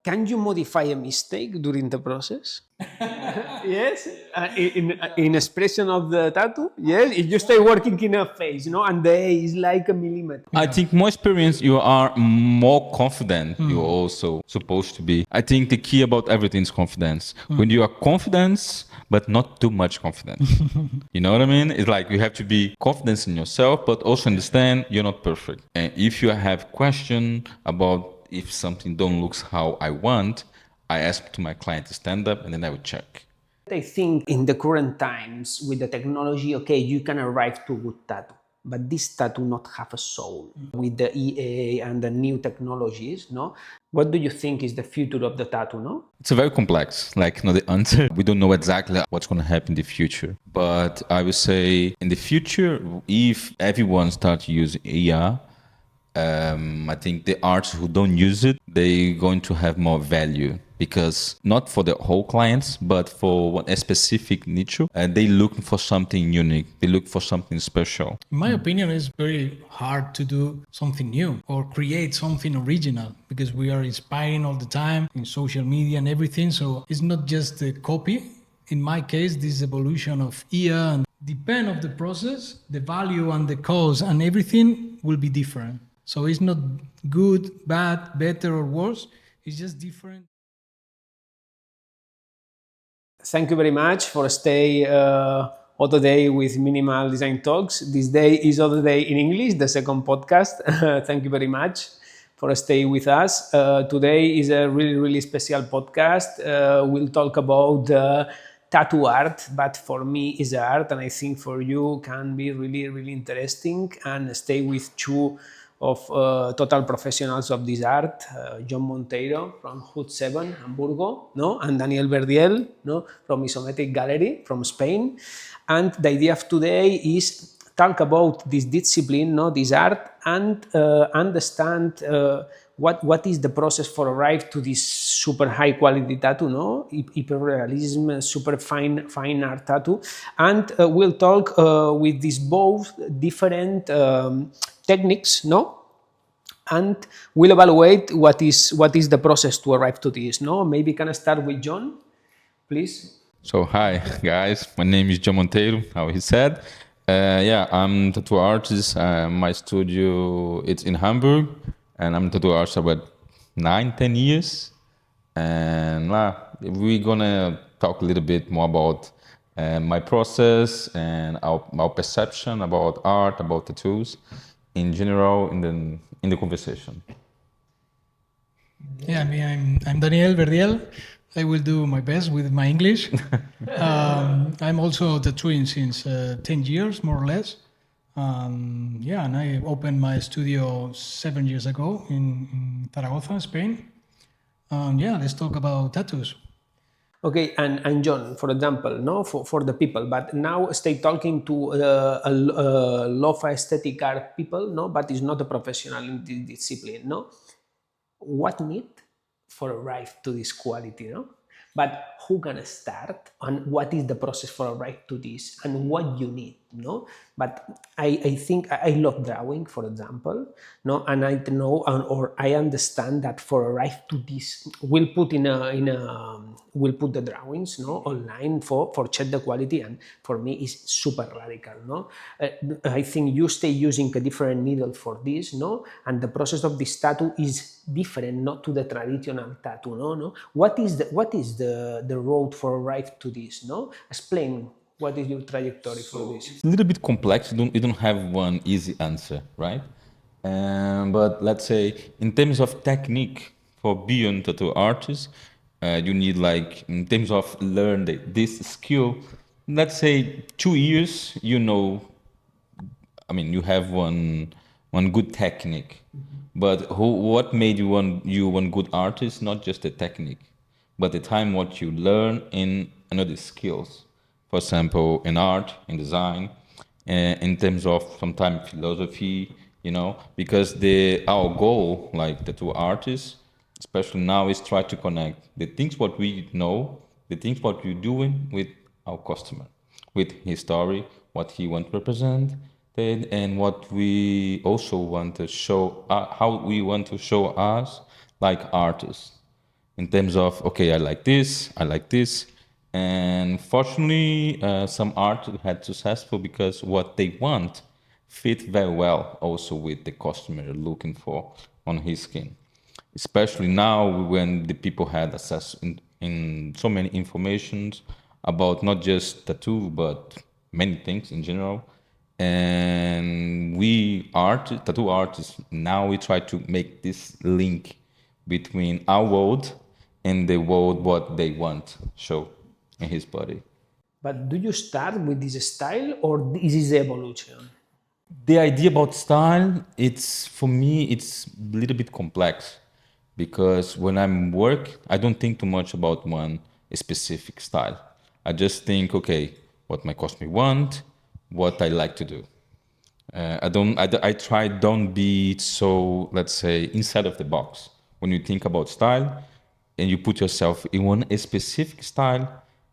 Can you modify a mistake during the process? Yes, in expression of the tattoo. Yes, if you stay working in a phase, and the A is like a millimeter. I think more experience, you are more confident. You're also supposed to be. I think the key about everything is confidence. When you are confident, but not too much confidence. You know what I mean? It's like you have to be confident in yourself, but also understand you're not perfect. And if you have question about if something don't looks how I want, I ask to my client to stand up and then I would check. I think in the current times with the technology, okay, you can arrive to a good tattoo, but this tattoo not have a soul. With the EA and the new technologies, no? What do you think is the future of the tattoo, no? It's a very complex, like not the answer. We don't know exactly what's going to happen in the future. But I would say in the future, if everyone starts using AI, I think the artists who don't use it, they're going to have more value because not for the whole clients, but for a specific niche, they looking for something unique. They look for something special. In my opinion, it's very hard to do something new or create something original because we are inspiring all the time in social media and everything. So it's not just a copy. In my case, this evolution of IA and depend of the process, the value and the cause and everything will be different. So it's not good, bad, better or worse. It's just different. Thank you very much for stay other day with Minimal Design Talks. This day is other day in English, the second podcast. Thank you very much for stay with us. Today is a really, really special podcast. We'll talk about tattoo art, but for me is art, and I think for you can be really, really interesting. And stay with two of total professionals of this art, John Monteiro from Hood 7, Hamburgo, no? And Daniel Berdiel, no? From Isometric Gallery from Spain. And the idea of today is talk about this discipline, no? This art, and understand what is the process for arrive to this super high quality tattoo, no? Hyperrealism, super fine art tattoo. And we'll talk with these both different techniques, no? And we'll evaluate what is the process to arrive to this, no? Maybe can I start with John, please? So hi guys, my name is John Monteiro, how he said. Yeah, I'm a tattoo artist. My studio it's in Hamburg, and I'm a tattoo artist about 9-10 years. And we're gonna talk a little bit more about my process and our perception about art, about tattoos in general in the conversation. Yeah, I'm Daniel Berdiel. I will do my best with my English. I'm also tattooing since 10 years, more or less. Yeah, and I opened my studio 7 years ago in Zaragoza, Spain. Yeah, let's talk about tattoos. Okay, and John, for example, no, for the people, but now stay talking to a lo-fi aesthetic art people, no, but is not a professional in this discipline, no. What need for arrive to this quality, no? But who gonna start and what is the process for arrive to this and what you need, no? But I think I love drawing, for example, no, and I know or I understand that for arrive to this, we'll put we'll put the drawings, no, online for check the quality, and for me is super radical, no. I think you stay using a different needle for this, no, and the process of this tattoo is different, not to the traditional tattoo, no. What is the road for arrive to this, no? Explain. What is your trajectory for this? It's a little bit complex. You don't have one easy answer, right? But let's say in terms of technique for being tattoo artist, you need like in terms of learn this skill. Let's say 2 years. You have one good technique, but what made you one good artist? Not just the technique, but the time what you learn in another skills. For example, in art, in design, in terms of sometimes philosophy, because our goal, like the two artists, especially now, is try to connect the things what we know, the things what we're doing with our customer, with his story, what he want to represent, and what we also want to show, how we want to show us like artists. in terms of, okay, I like this, and fortunately, some art had successful because what they want fit very well also with the customer looking for on his skin. Especially now when the people had access in so many informations about not just tattoo but many things in general. And tattoo artists, now we try to make this link between our world and the world what they want show in his body. But do you start with this style or this is evolution? The idea about style, it's for me, it's a little bit complex because when I'm work, I don't think too much about one specific style. I just think, okay, what my customer want, what I like to do. I try don't be so, let's say, inside of the box. When you think about style and you put yourself in one specific style,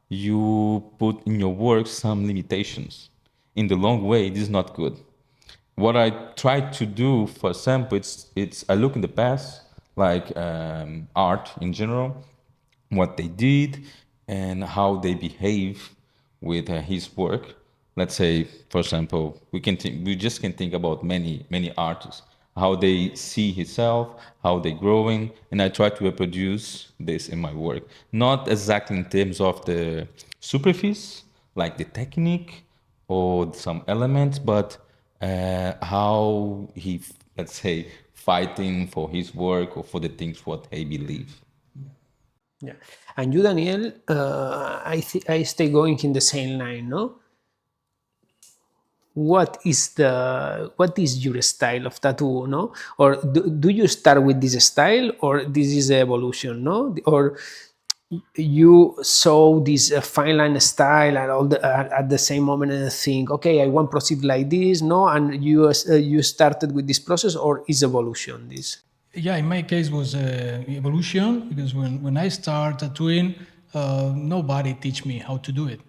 you put in your work some limitations. In the long way, this is not good. What I try to do, for example, it's I look in the past, like art in general, what they did and how they behave with his work. Let's say, for example, we just can think about many artists, how they see himself, how they growing, and I try to reproduce this in my work. Not exactly in terms of the superficie, like the technique or some elements, but how he, let's say, fighting for his work or for the things what he believe. Yeah. And you, Daniel, I stay going in the same line, no? What is your style of tattoo, no? Or do you start with this style or this is the evolution, no? Or you saw this fine line style and at the same moment and think, okay, I want to proceed like this, no? And you started with this process or is evolution this? Yeah, in my case was evolution because when I started tattooing, nobody teach me how to do it.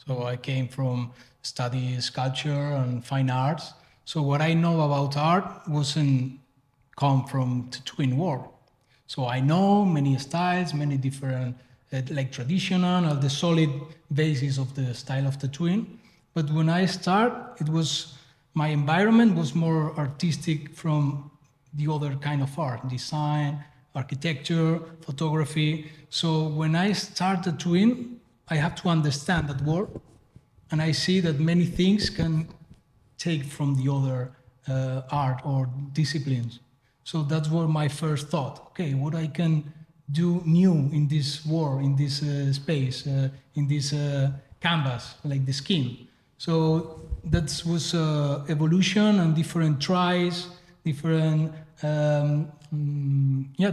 So I came from study sculpture and fine arts. So what I know about art wasn't come from tattooing world. So I know many styles, many different like traditional or the solid basis of the style of tattooing. But when I start, it was my environment was more artistic from the other kind of art, design, architecture, photography. So when I start tattooing, I have to understand that world, and I see that many things can take from the other art or disciplines. So that's what my first thought. Okay, what I can do new in this world, in this space, in this canvas, like the skin. So that was evolution and different tries, different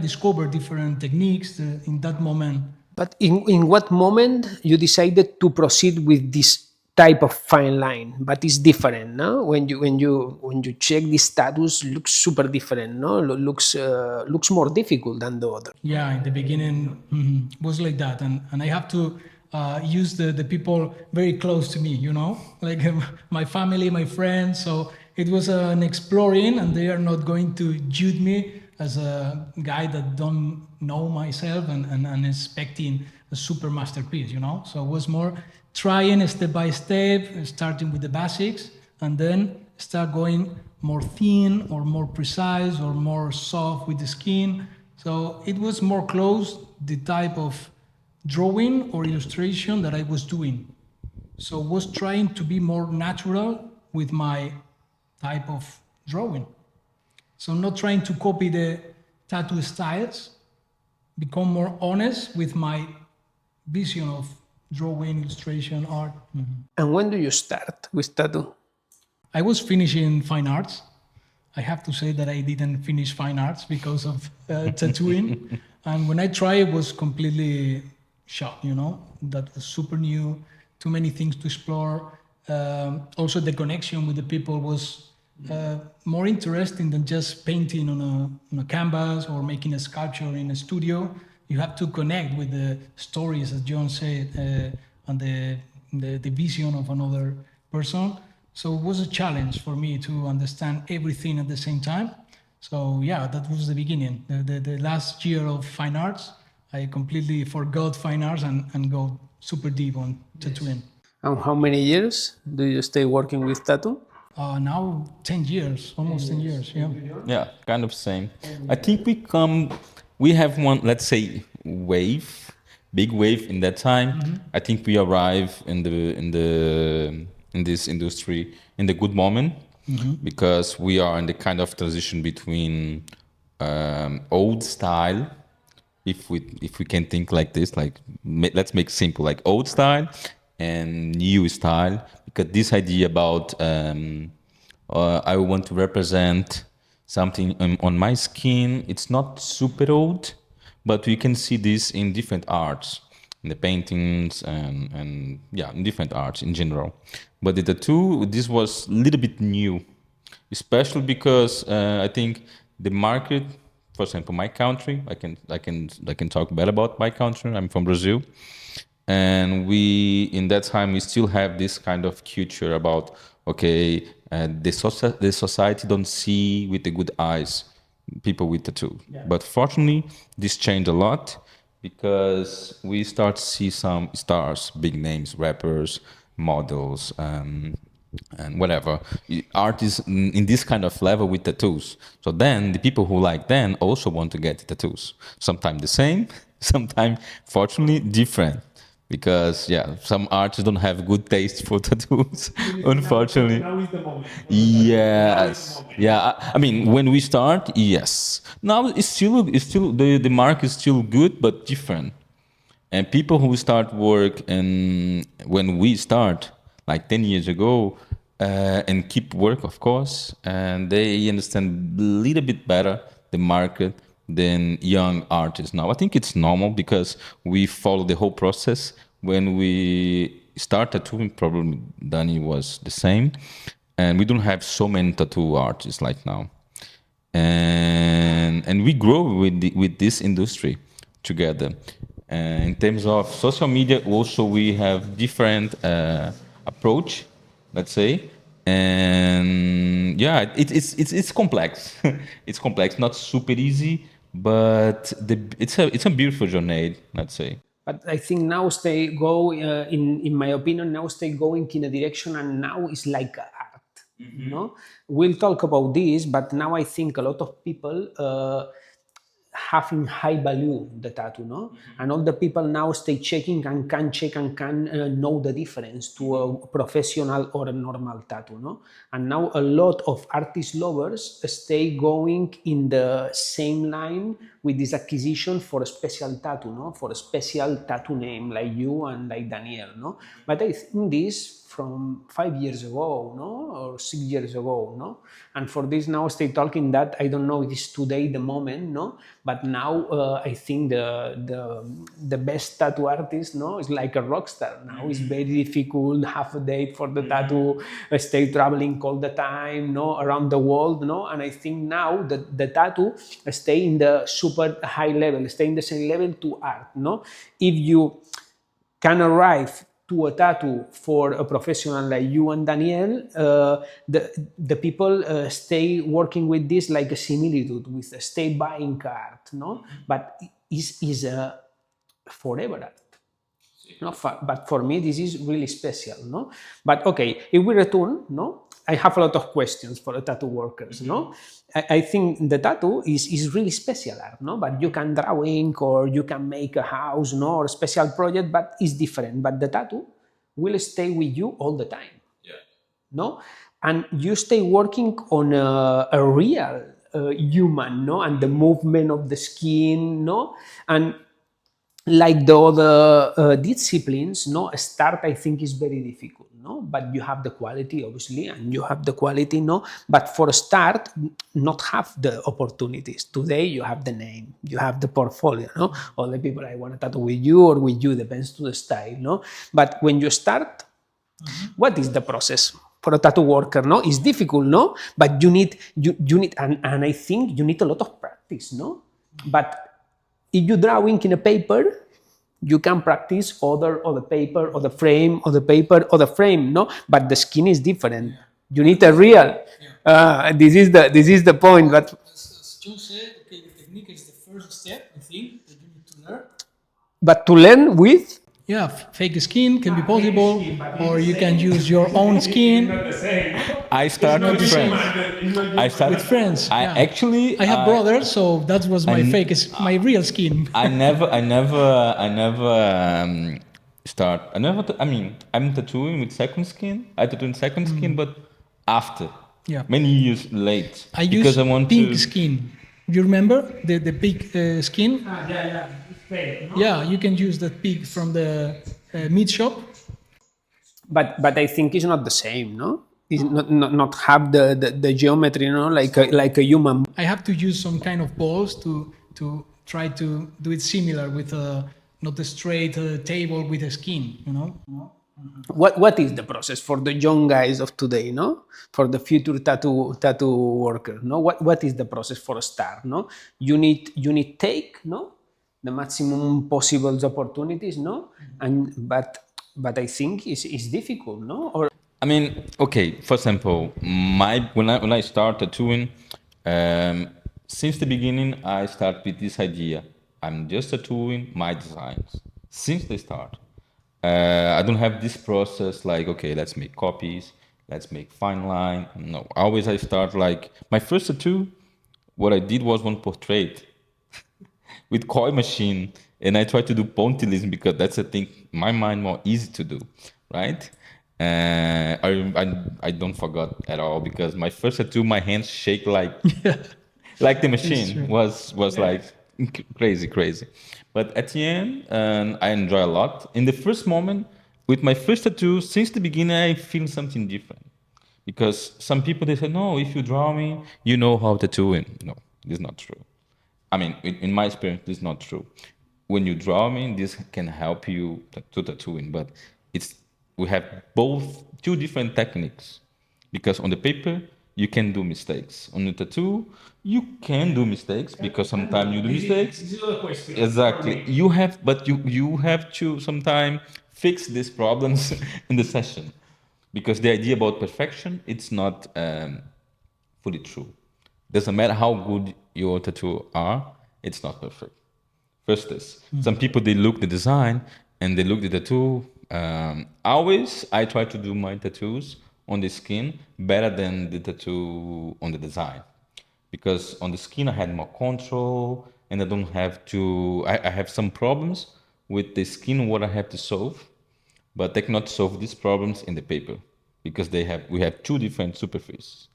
discover different techniques in that moment. But in what moment you decided to proceed with this type of fine line? But it's different, no? When you check the status, looks super different, no? Looks more difficult than the other. Yeah, in the beginning was like that, and I have to use the people very close to me, like my family, my friends. So it was an exploring, and they are not going to judge me as a guy that don't know myself and expecting a super masterpiece, So it was more trying step by step, starting with the basics, and then start going more thin or more precise or more soft with the skin. So it was more close the type of drawing or illustration that I was doing. So was trying to be more natural with my type of drawing. So not trying to copy the tattoo styles, become more honest with my vision of drawing, illustration, art. And when do you start with tattoo? I was finishing fine arts. I have to say that I didn't finish fine arts because of tattooing. And when I tried, it was completely shocked, That was super new, too many things to explore. Also, the connection with the people was more interesting than just painting on a canvas or making a sculpture in a studio. You have to connect with the stories, as John said, and the vision of another person. So it was a challenge for me to understand everything at the same time. So yeah, that was the beginning. The last year of fine arts, I completely forgot fine arts and go super deep on tattooing. And how many years do you stay working with tattoo? Now 10 years, almost 10 years, yeah. Yeah, kind of same. I think we have one, let's say, big wave in that time. I think we arrive in this industry in the good moment because we are in the kind of transition between old style, if we can think like this, like let's make simple, like old style and new style, because this idea about I want to represent something on my skin. It's not super old, but we can see this in different arts, in the paintings and yeah, in different arts in general. But the tattoo, this was a little bit new, especially because I think the market, for example, my country, I can talk better about my country. I'm from Brazil, and we in that time we still have this kind of culture about okay, the society don't see with the good eyes people with tattoo. But fortunately, this changed a lot because we start to see some stars, big names, rappers, models, and whatever artists in this kind of level with tattoos. So then the people who like them also want to get tattoos. Sometimes the same, sometimes fortunately different. Because yeah, some artists don't have good taste for tattoos, unfortunately. Now is the moment. Yes, yeah. I mean, when we start, yes. Now it's still the mark is still good, but different. And people who start work and when we start, like 10 years ago, and keep work, of course, and they understand a little bit better the market than young artists now. I think it's normal because we follow the whole process. When we start tattooing, probably Danny was the same, and we don't have so many tattoo artists like now, and we grow with this industry together. In terms of social media, also we have different approach, let's say, and yeah, it's complex. It's complex, not super easy, but it's a beautiful journey, let's say. But I think now stay go in my opinion now stay going in a direction, and now it's like art. We'll talk about this, but now I think a lot of people having high value the tattoo, and all the people now stay checking and can check and can know the difference to a professional or a normal tattoo, and now a lot of artist lovers stay going in the same line with this acquisition for a special tattoo, for a special tattoo name like you and like Daniel, but I think this from 5 years ago, or 6 years ago, and for this now stay talking that I don't know if it's today the moment, but now I think the best tattoo artist, is like a rock star now. It's very difficult, have a date for the tattoo, stay traveling all the time, around the world, and I think now the tattoo stay in the super high level, stay in the same level to art, if you can arrive to a tattoo for a professional like you and Daniel, the people stay working with this like a similitude with a stay buying art, but is a forever art. But for me, this is really special, But okay, if we return, I have a lot of questions for the tattoo workers, I think the tattoo is really special art, But you can draw ink or you can make a house, or a special project, but it's different. But the tattoo will stay with you all the time, And you stay working on a real human, and the movement of the skin, And like the other disciplines, start I think is very difficult, but you have the quality obviously, and you have the quality, but for a start, not have the opportunities. Today you have the name, you have the portfolio, all the people I want to tattoo with you or with you depends to the style, but when you start, what is the process for a tattoo worker? It's difficult, but you need and I think you need a lot of practice, but if you draw ink in a paper, you can practice other or the paper or the frame or the paper or the frame, But the skin is different. You need a real. This is the point. But as John said, okay, the technique is the first step, I think, that you need to learn. But to learn with Yeah, fake skin can be possible, or you can use your own skin I start not with the same. friends. I start with friends. I yeah. actually I have brothers, so that was my my real skin. I never start. I mean, I'm tattooing with second skin. I tattoo in second skin, but after Yeah. many years late I because use I want pink to. skin. You remember the pink skin? yeah, fake, no? Yeah, you can use that pig from the meat shop. But I think it's not the same, no? It's not have the geometry, no, like a human. I have to use some kind of balls to try to do it similar with a not a straight table with a skin, you know. What is the process for the young guys of today, no? For the future tattoo worker, no? What is the process for a start, no? You need take, no? The maximum possible opportunities, no? And but I think it's difficult, no? Or I mean, okay. For example, when I start tattooing, since the beginning, I start with this idea. I'm just tattooing my designs since the start. I don't have this process like, okay, let's make copies, let's make fine line. No, always I start like my first tattoo. What I did was one portrait with koi machine, and I try to do pointillism because that's a thing in my mind more easy to do, right? I don't forget at all because my first tattoo, my hands shake like the machine was like crazy. But at the end, I enjoy a lot. In the first moment, with my first tattoo, since the beginning, I feel something different. Because some people they say, no, if you draw me, you know how tattooing. No, this is not true. I mean, in my experience, this is not true. When you draw me, this can help you to tattooing, but it's we have both two different techniques. Because on the paper, you can do mistakes. On the tattoo, you can do mistakes because sometimes you do mistakes. this is the question. Exactly. You have to sometimes fix these problems in the session, because the idea about perfection it's not fully true. Doesn't matter how good your tattoo are, it's not perfect. First is some people they look the design and they look the tattoo. Always I try to do my tattoos on the skin better than the tattoo on the design, because on the skin I had more control and I don't have to. I have some problems with the skin what I have to solve, but they cannot solve these problems in the paper because we have two different superficies.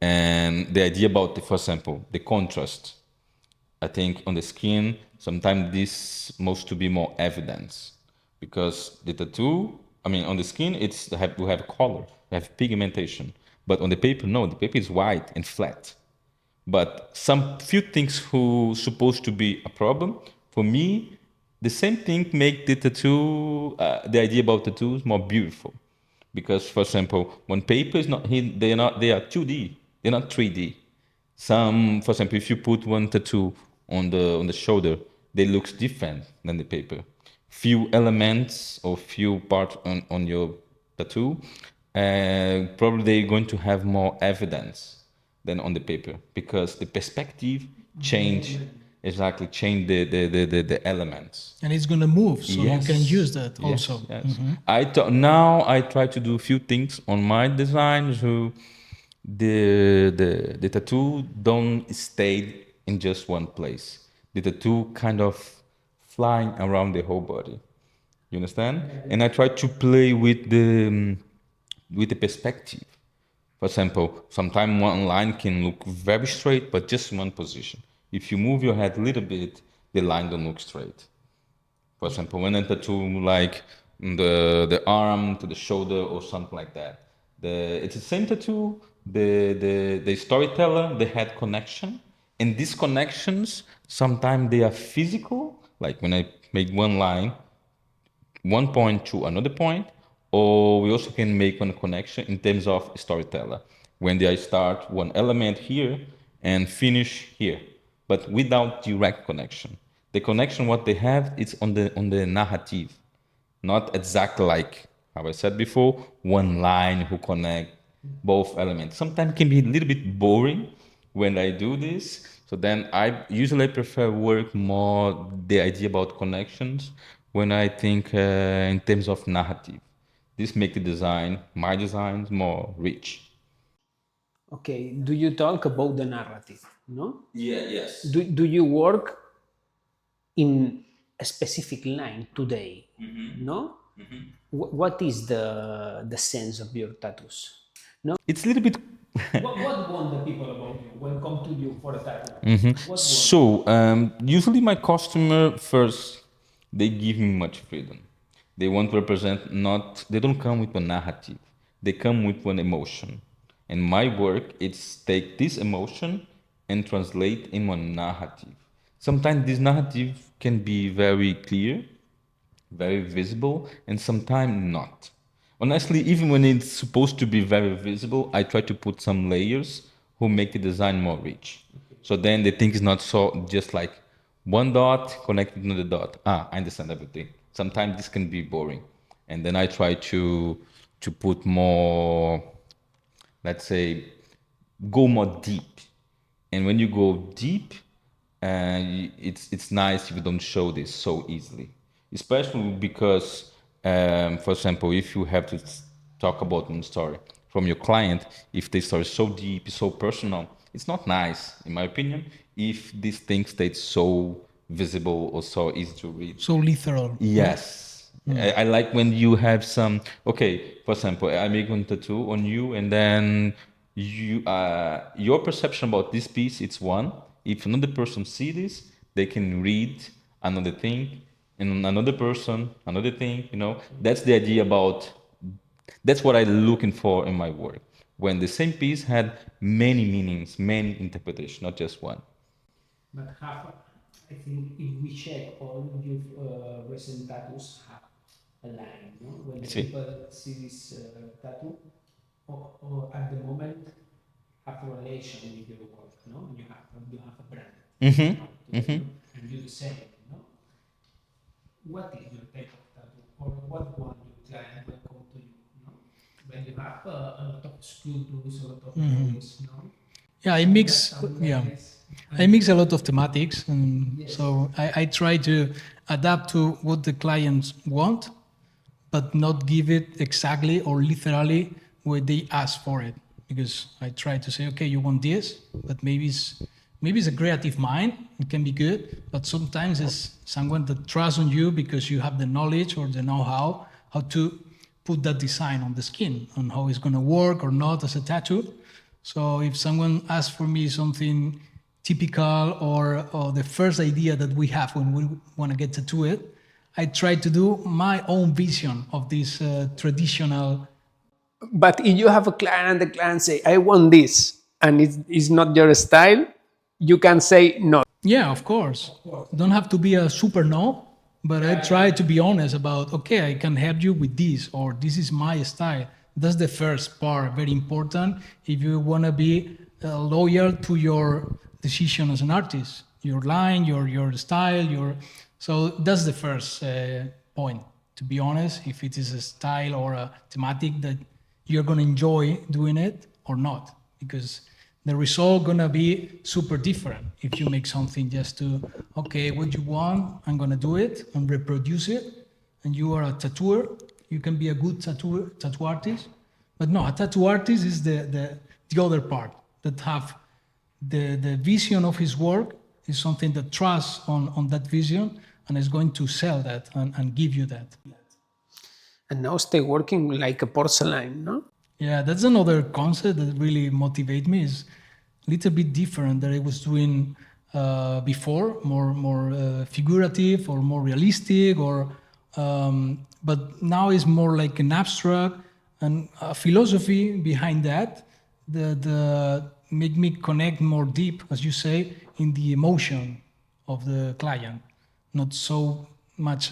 And the idea about the, for example, the contrast. I think on the skin, sometimes this must to be more evidence because the tattoo, I mean, on the skin, we have color, we have pigmentation, but on the paper, no, the paper is white and flat. But some few things who supposed to be a problem for me, the same thing make the tattoo, the idea about tattoos more beautiful, because for example, when paper is not, they are 2D, they're not 3D. Some, for example, if you put one tattoo on the shoulder, they looks different than the paper. Few elements or few parts on your tattoo, probably they're going to have more evidence than on the paper because the perspective change change the elements. And it's gonna move, so you can use that Yes, also. yes. Now I try to do a few things on my design so the tattoo don't stay in just one place. The tattoo kind of flying around the whole body. You understand? And I try to play with the perspective. For example, sometimes one line can look very straight, but just one position. If you move your head a little bit, the line don't look straight. For example, when I tattoo like the arm to the shoulder or something like that, it's the same tattoo. The storyteller they had connection, and these connections sometimes they are physical. Like when I make one line, one point to another point, or we also can make one connection in terms of storyteller. When they start one element here and finish here, but without direct connection. The connection what they have is on the narrative, not exactly like how I said before, one line who connect both elements. Sometimes it can be a little bit boring when I do this. So then I usually prefer work more the idea about connections when I think in terms of narrative. This make the design, my designs, more rich. Okay, do you talk about the narrative? No? Yeah, yes. Do you work in a specific line today? No? What is the sense of your tattoos? No? It's a little bit. What want the people about you when come to you for a tattoo? What So usually my customer first, they give me much freedom. They want to represent not. They don't come with a narrative. They come with one emotion. And my work is take this emotion and translate in one narrative. Sometimes this narrative can be very clear, very visible, and sometimes not. Honestly, even when it's supposed to be very visible, I try to put some layers who make the design more rich. So then the thing is not so just like one dot connected to the dot. Ah, I understand everything. Sometimes this can be boring, and then I try to put more, let's say, go more deep. And when you go deep, it's nice if you don't show this so easily, especially because, for example, if you have to talk about one story from your client, if the story is so deep, so personal, it's not nice, in my opinion, if this thing stays so visible or so easy to read. So literal. Yes. I like when you have some, okay, for example, I make one tattoo on you and then you your perception about this piece, it's one. If another person see this, they can read another thing and another person, another thing, That's the idea about, that's what I'm looking for in my work. When the same piece had many meanings, many interpretations, not just one. But have, I think if we check all your recent tattoos have a line, no? When the See. people see this tattoo, or at the moment have a relation with your work, no? You have a brand, and you say, no? What is your type of tattoo, or what one your client will come to you, no? When you have a lot of sculptures, a lot of drawings, no? Yeah, I mix a lot of thematics, and so I try to adapt to what the clients want, but not give it exactly or literally where they ask for it. Because I try to say, okay, you want this, but maybe it's a creative mind. It can be good, but sometimes it's someone that trusts on you because you have the knowledge or the know-how how to put that design on the skin, on how it's going to work or not as a tattoo. So if someone asks for me something typical or the first idea that we have when we want to get tattooed, I try to do my own vision of this traditional. But if you have a client and the client say, I want this, and it's not your style, you can say no. Yeah, of course. Don't have to be a super no, but I try to be honest about, okay, I can help you with this, or this is my style. That's the first part, very important. If you want to be loyal to your decision as an artist, your line, your style, so that's the first point. To be honest, if it is a style or a thematic that you're going to enjoy doing it or not, because the result gonna be super different if you make something just to, okay, what you want, I'm gonna do it and reproduce it, and you are a tattooer, you can be a good tattoo artist, but no, a tattoo artist is the other part that have the vision of his work is something that trusts on that vision and is going to sell that and give you that. And now stay working like a porcelain, no? Yeah, that's another concept that really motivates me. Is a little bit different that I was doing before, more figurative or more realistic, but now it's more like an abstract and a philosophy behind that make me connect more deep, as you say, in the emotion of the client, not so much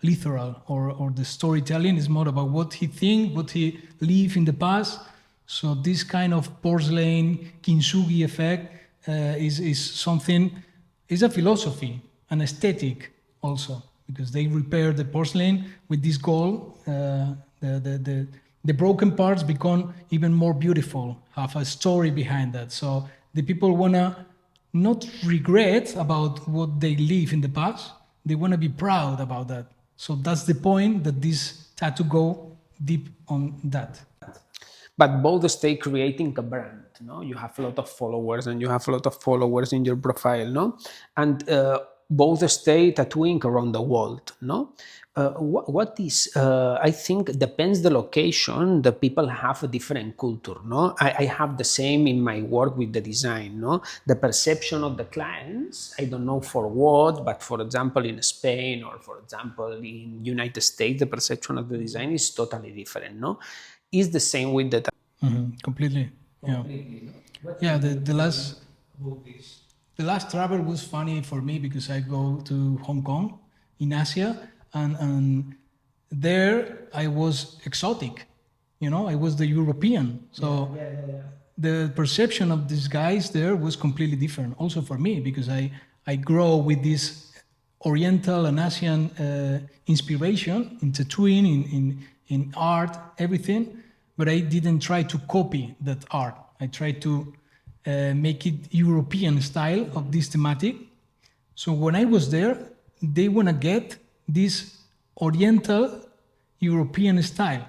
literal or the storytelling is more about what he think, what he lived in the past. So this kind of porcelain kintsugi effect is something, is a philosophy, an aesthetic also, because they repair the porcelain with this gold. The broken parts become even more beautiful, have a story behind that. So the people wanna not regret about what they live in the past. They want to be proud about that. So that's the point that this tattoo go deep on that. But both stay creating a brand, no? You have a lot of followers and you have a lot of followers in your profile, no? And both stay tattooing around the world, no? What is, I think, depends the location, the people have a different culture, no? I have the same in my work with the design, no? The perception of the clients, I don't know for what, but for example, in Spain or for example, in United States, the perception of the design is totally different, no? Is the same with the Completely. Yeah. Yeah. The last travel was funny for me because I go to Hong Kong in Asia, and there I was exotic. I was the European. So the perception of these guys there was completely different. Also for me, because I grow with this Oriental and Asian inspiration in tattooing, in art, everything. But I didn't try to copy that art. I tried to make it European style of this thematic. So when I was there, they want to get this Oriental European style.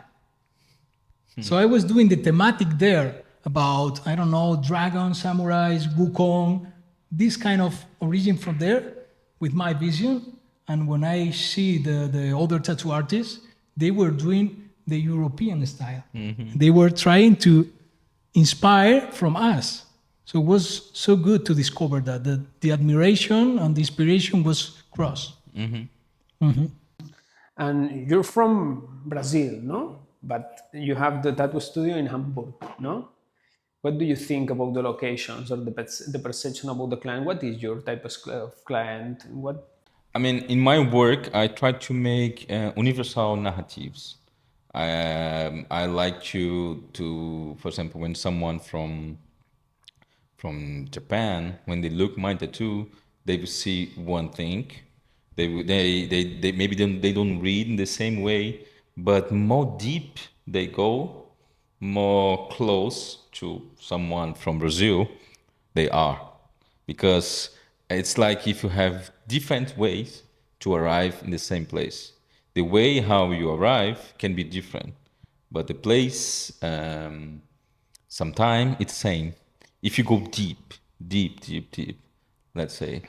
So I was doing the thematic there about, I don't know, dragons, samurais, Wukong, this kind of origin from there with my vision. And when I see the other tattoo artists, they were doing the European style. They were trying to inspire from us. So it was so good to discover that the admiration and the inspiration was cross. And you're from Brazil, no? But you have the tattoo studio in Hamburg, no? What do you think about the locations or the perception about the client? What is your type of client? I mean, in my work, I try to make universal narratives. I like to, for example, when someone from Japan, when they look my tattoo, they will see one thing. They maybe they don't read in the same way, but more deep they go, more close to someone from Brazil they are, because it's like if you have different ways to arrive in the same place. The way how you arrive can be different, but the place, sometimes it's same. If you go deep, let's say.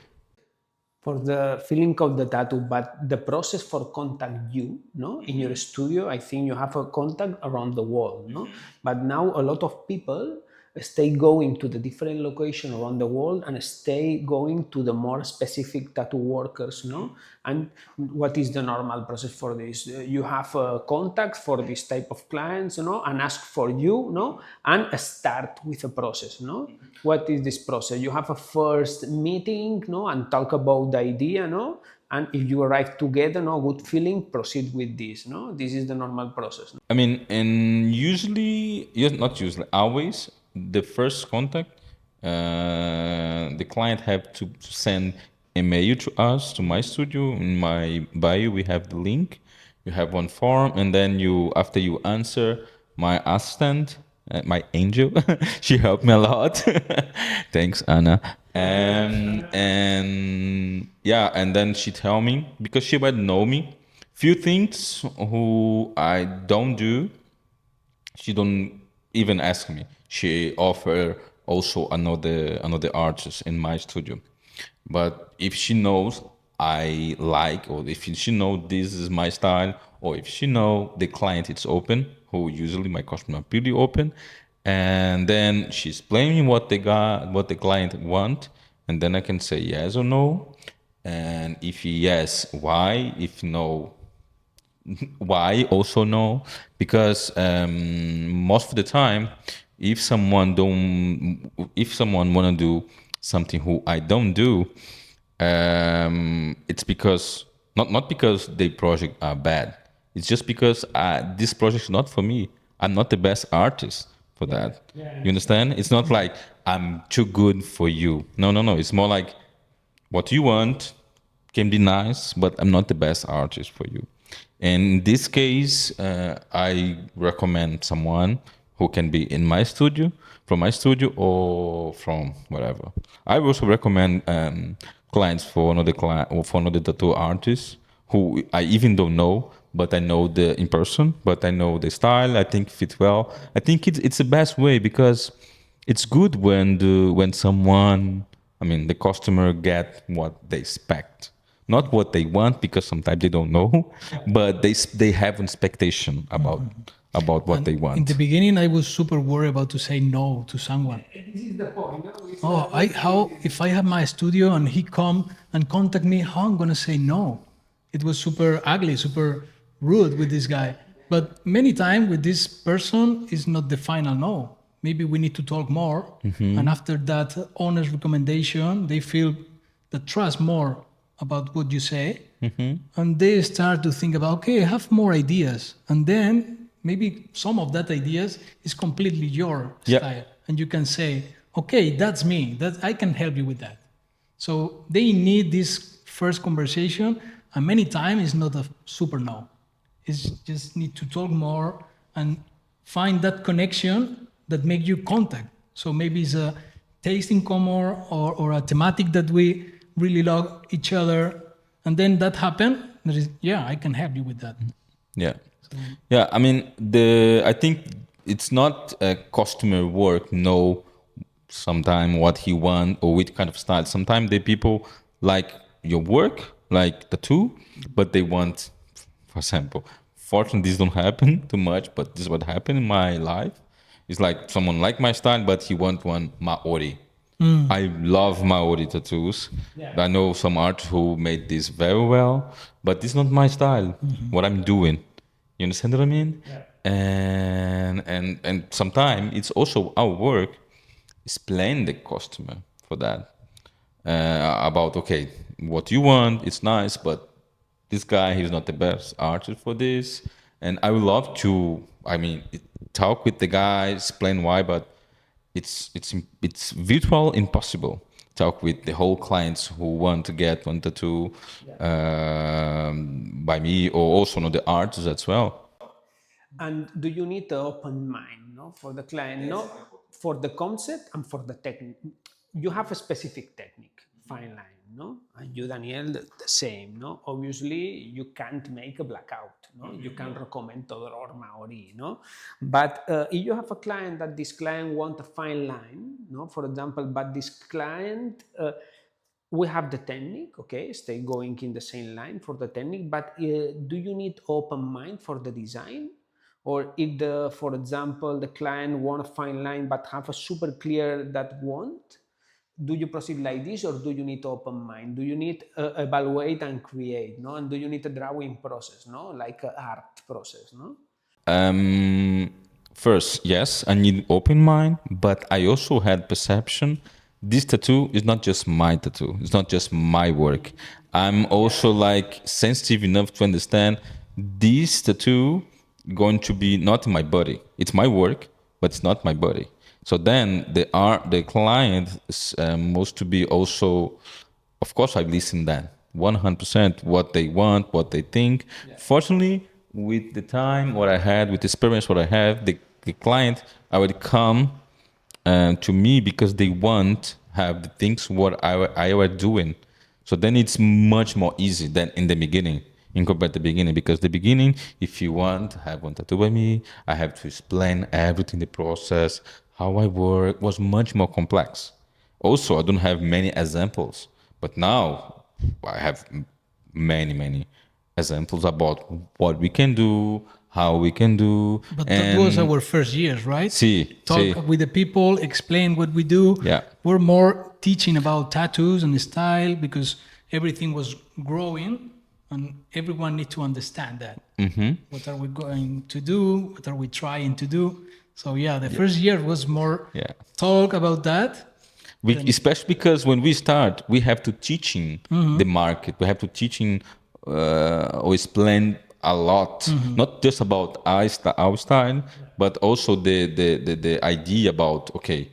For the feeling of the tattoo, but the process for contact you, no, in your studio, I think you have a contact around the world, no. But now a lot of people stay going to the different location around the world and stay going to the more specific tattoo workers, no. And what is the normal process for this? You have a contact for this type of clients, no, and ask for you, no, and start with a process, no. What is this process? You have a first meeting, no, and talk about the idea, no, and if you arrive together, no, good feeling, proceed with this, no. This is the normal process. I mean, and usually, not usually, always, the first contact, the client have to send a mail to us, to my studio. In my bio, we have the link. You have one form, and then after you answer, my assistant, my angel, she helped me a lot. Thanks, Anna. And yeah, and then she tell me, because she might know me, few things who I don't do, she don't even ask me. She offer also another artist in my studio. But if she knows I like, or if she know this is my style, or if she know the client is open, who usually my customer are pretty open, and then she's explaining what they got, what the client want, and then I can say yes or no. And if yes, why? If no, why also no, because most of the time if someone want to do something who I don't do, it's because not because the project are bad, it's just because this project is not for me. I'm not the best artist for that. You understand? It's not like I'm too good for you. No, it's more like what you want can be nice, but I'm not the best artist for you. In this case, I recommend someone who can be in my studio, from my studio, or from wherever. I also recommend clients for another client or for another tattoo artist who I even don't know, but I know the in person, but I know the style. I think fit well. I think it's the best way because it's good when someone, I mean, the customer get what they expect, not what they want, because sometimes they don't know, but they have an expectation about what they want. In the beginning, I was super worried about to say no to someone. This is the point. How if I have my studio and he come and contact me, how I'm gonna say no? It was super ugly, super rude with this guy. But many times with this person is not the final no. Maybe we need to talk more, and after that honest recommendation, they feel the trust more about what you say, and they start to think about, okay, I have more ideas, and then maybe some of that ideas is completely your style, and you can say, okay, that's me, that I can help you with that. So they need this first conversation, and many times it's not a super no. It's just need to talk more and find that connection that make you contact. So maybe it's a taste in common or a thematic that we really love each other, and then that happen. There is, yeah, I can help you with that. Yeah, yeah. I mean, I think it's not a customer work. Know sometime what he want or which kind of style. Sometimes the people like your work, like tattoo, but they want, for example, fortunately this don't happen too much, but this is what happened in my life. It's like someone like my style, but he want one Maori. I love Maori tattoos. Yeah. I know some artists who made this very well, but this is not my style. What I'm doing, you understand what I mean? Yeah. And sometimes it's also our work. Explain the customer for that about okay, what you want. It's nice, but this guy he's not the best artist for this. And I would love to. I mean, talk with the guy, explain why, but it's virtual impossible. Talk with the whole clients who want to get one tattoo by me, or also know the artists as well. And do you need an open mind, no, for the client, no, for the concept and for the technique? You have a specific technique, fine line, no, and you, Daniel, the same, no. Obviously, you can't make a blackout, no. You can recommend other or Maori, no. But if you have a client that this client want a fine line, no, for example, but this client. We have the technique, okay, stay going in the same line for the technique, but do you need open mind for the design? Or if the, for example, the client want a fine line but have a super clear that want, do you proceed like this, or do you need open mind? Do you need evaluate and create, no? And do you need a drawing process, no? Like a art process, no? First, yes, I need open mind, but I also had perception. This tattoo is not just my tattoo. It's not just my work. I'm also like sensitive enough to understand this tattoo going to be not in my body. It's my work, but it's not my body. So then the client must to be also, of course, I listen that 100% what they want, what they think. Yeah. Fortunately, with the time what I had, with the experience what I have, the client I would come to me because they want have the things what I was doing. So then it's much more easy than in the beginning, in compared to the beginning. Because the beginning, if you want to have one tattoo by me, I have to explain everything, the process, how I work was much more complex. Also, I don't have many examples, but now I have many examples about what we can do, how we can do. But that was our first years, right? Talk with the people, explain what we do. Yeah. We're more teaching about tattoos and style because everything was growing and everyone need to understand that. What are we going to do? What are we trying to do? So yeah, the first year was more talk about that. Especially because when we start, we have to teaching the market. We have to teaching or explain a lot, not just about our style, but also the idea about, okay,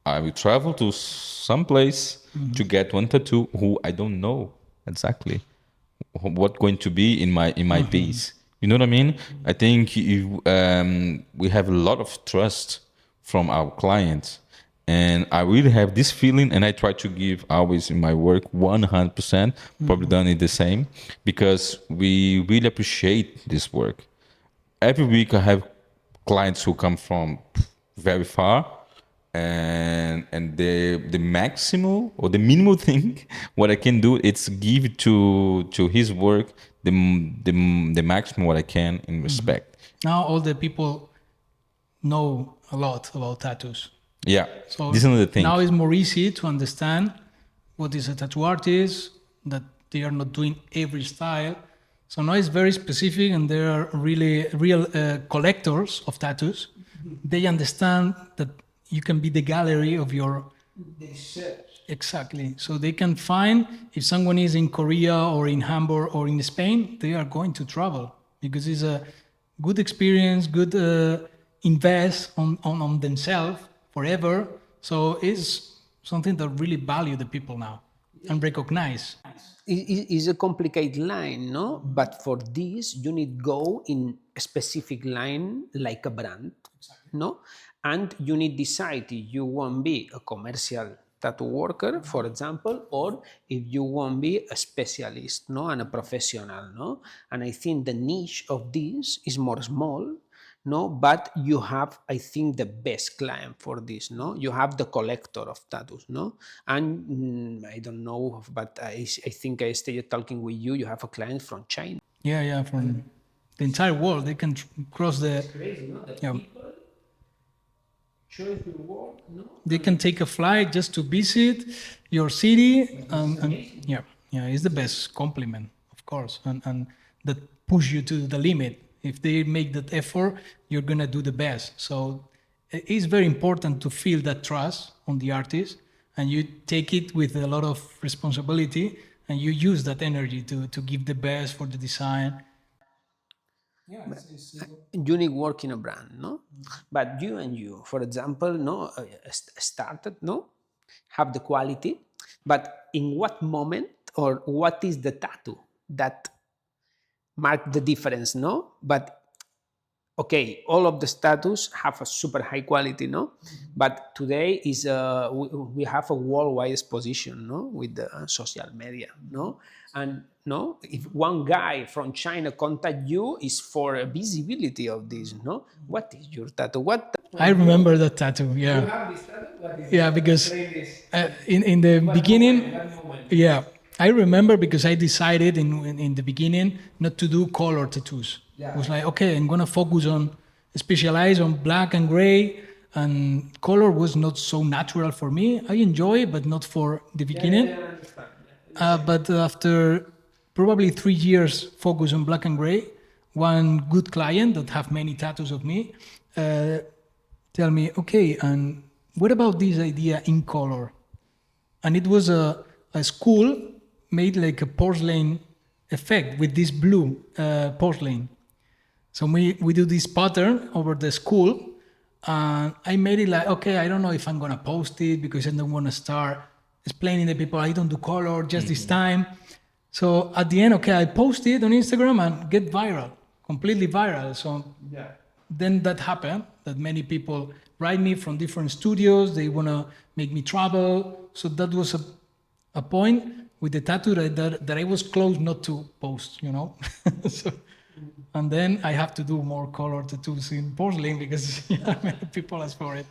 I will travel to some place to get one tattoo who I don't know exactly what going to be in my piece. You know what I mean? I think we have a lot of trust from our clients. And I really have this feeling, and I try to give always in my work 100%, probably done it the same, because we really appreciate this work. Every week I have clients who come from very far, and the maximum or the minimal thing what I can do it's give to his work the maximum what I can in respect. Now all the people know a lot about tattoos. Yeah, So this is another thing. now it's more easy to understand what is a tattoo artist, that they are not doing every style. So now it's very specific, and there are really real collectors of tattoos. They understand that you can be the gallery of your... Exactly. So they can find if someone is in Korea or in Hamburg or in Spain, they are going to travel because it's a good experience, good invest on themselves forever. So it's something that really value the people now and recognize. It's a complicated line, no? But for this, you need go in a specific line like a brand, no? And you need decide if you want be a commercial tattoo worker, for example, or if you want be a specialist, no, and a professional, no. And I think the niche of this is more small, no, but you have, I think, the best client for this, no. You have the collector of tattoos, no, and I don't know, but I think I started talking with you. You have a client from China. Yeah, from the entire world. They can cross the... Crazy, no? Yeah. Choose your work, no? They can take a flight just to visit your city, and yeah, it's the best compliment, of course, and that push you to the limit. If they make that effort, you're gonna do the best. So it's very important to feel that trust on the artist, and you take it with a lot of responsibility, and you use that energy to give the best for the design. Yeah, Unique work in a brand, no? But you, for example, no, started, no, have the quality, but in what moment or what is the tattoo that mark the difference, no? But okay, all of the tattoos have a super high quality, no? But today is we have a worldwide exposition, no, with the social media, no? And no, if one guy from China contact you, is for visibility of this, no? What is your tattoo? What? I remember that tattoo. Yeah. You have this tattoo? What is Yeah, it? because Explain this. in the beginning, What moment? yeah, I remember because I decided in the beginning not to do color tattoos. Yeah. It was like, okay, I'm gonna focus on specialize on black and gray, and color was not so natural for me. I enjoy it, but not for the beginning. Yeah, I understand. But after probably 3 years focus on black and gray, one good client that have many tattoos of me tell me, okay, and what about this idea in color? And it was a school made like a porcelain effect with this blue porcelain. So we do this pattern over the school, and I made it like, okay, I don't know if I'm gonna post it because I don't want to start explaining to people I don't do color just this time. So at the end, okay, I post it on Instagram and get viral, completely viral. So Yeah. then that happened, that many people write me from different studios, they want to make me travel. So that was a point with the tattoo that I was close not to post, you know. So, and then I have to do more color tattoos in porcelain because many people ask for it.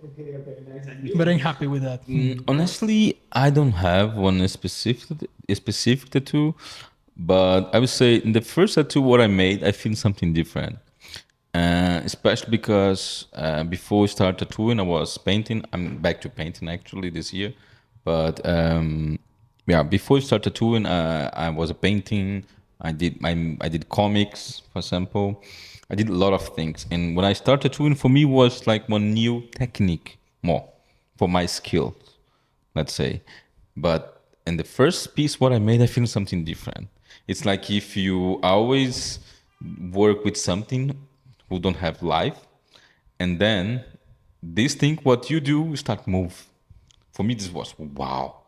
Okay, nice. But I'm happy with that. Honestly, I don't have one specific tattoo, but I would say in the first tattoo what I made, I feel something different. Especially because before I start tattooing, I was painting. I'm back to painting actually this year, but yeah, before I start tattooing, I was painting. I did comics, for example. I did a lot of things, and when I started tattooing, for me was like one new technique more for my skills, let's say. But in the first piece, what I made, I feel something different. It's like if you always work with something who don't have life, and then this thing, what you do, start move. For me, this was wow,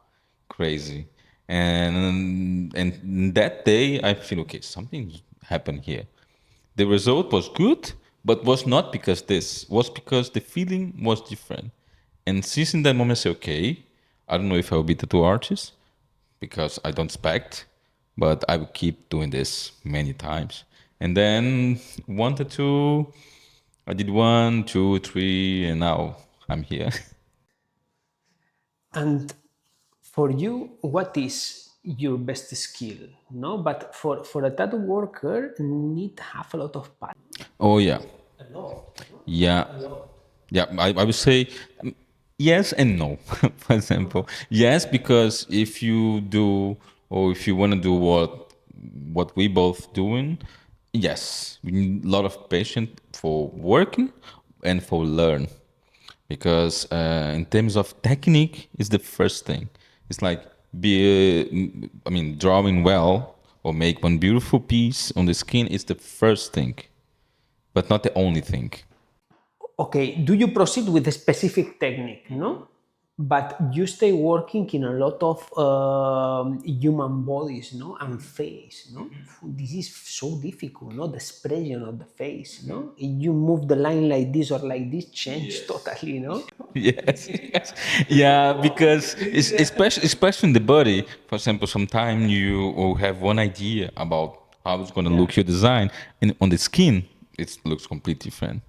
crazy. And that day, I feel okay. Something happened here. The result was good, but was not because this, was because the feeling was different. And since in that moment I say, okay, I don't know if I will be tattoo artist because I don't expect, but I will keep doing this many times. And then one tattoo, I did 1, 2, 3, and now I'm here. And for you, what is your best skill? No, but for a tattoo worker, need have a lot of passion. Oh yeah, yeah, yeah. I would say yes and no. For example, yes, because if you do or if you want to do what we both doing, yes, we need a lot of patience for working and for learn. Because in terms of technique, is the first thing. It's like drawing well or make one beautiful piece on the skin is the first thing, but not the only thing. Okay, do you proceed with a specific technique? No, but you stay working in a lot of human bodies, no, and face, no. This is so difficult, no, the expression of the face, no. You move the line like this or like this, change totally, no. Yes, yes, yeah, because it's especially in the body. For example, sometimes you will have one idea about how it's going to look your design, and on the skin, it looks completely different.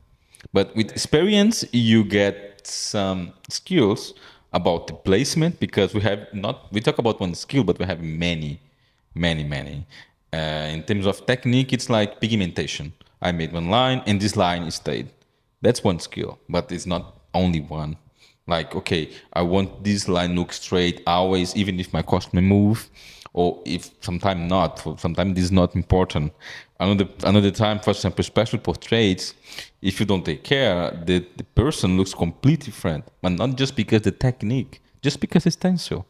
But with experience, you get some skills about the placement because we talk about one skill, but we have many, many, many. In terms of technique, it's like pigmentation. I made one line, and this line stayed. That's one skill, but it's not only one. Like, okay, I want this line look straight always, even if my customer move, or if sometimes not. Sometimes this is not important. Another time, for example, special portraits. If you don't take care, the person looks completely different, but not just because the technique, just because it's stencil,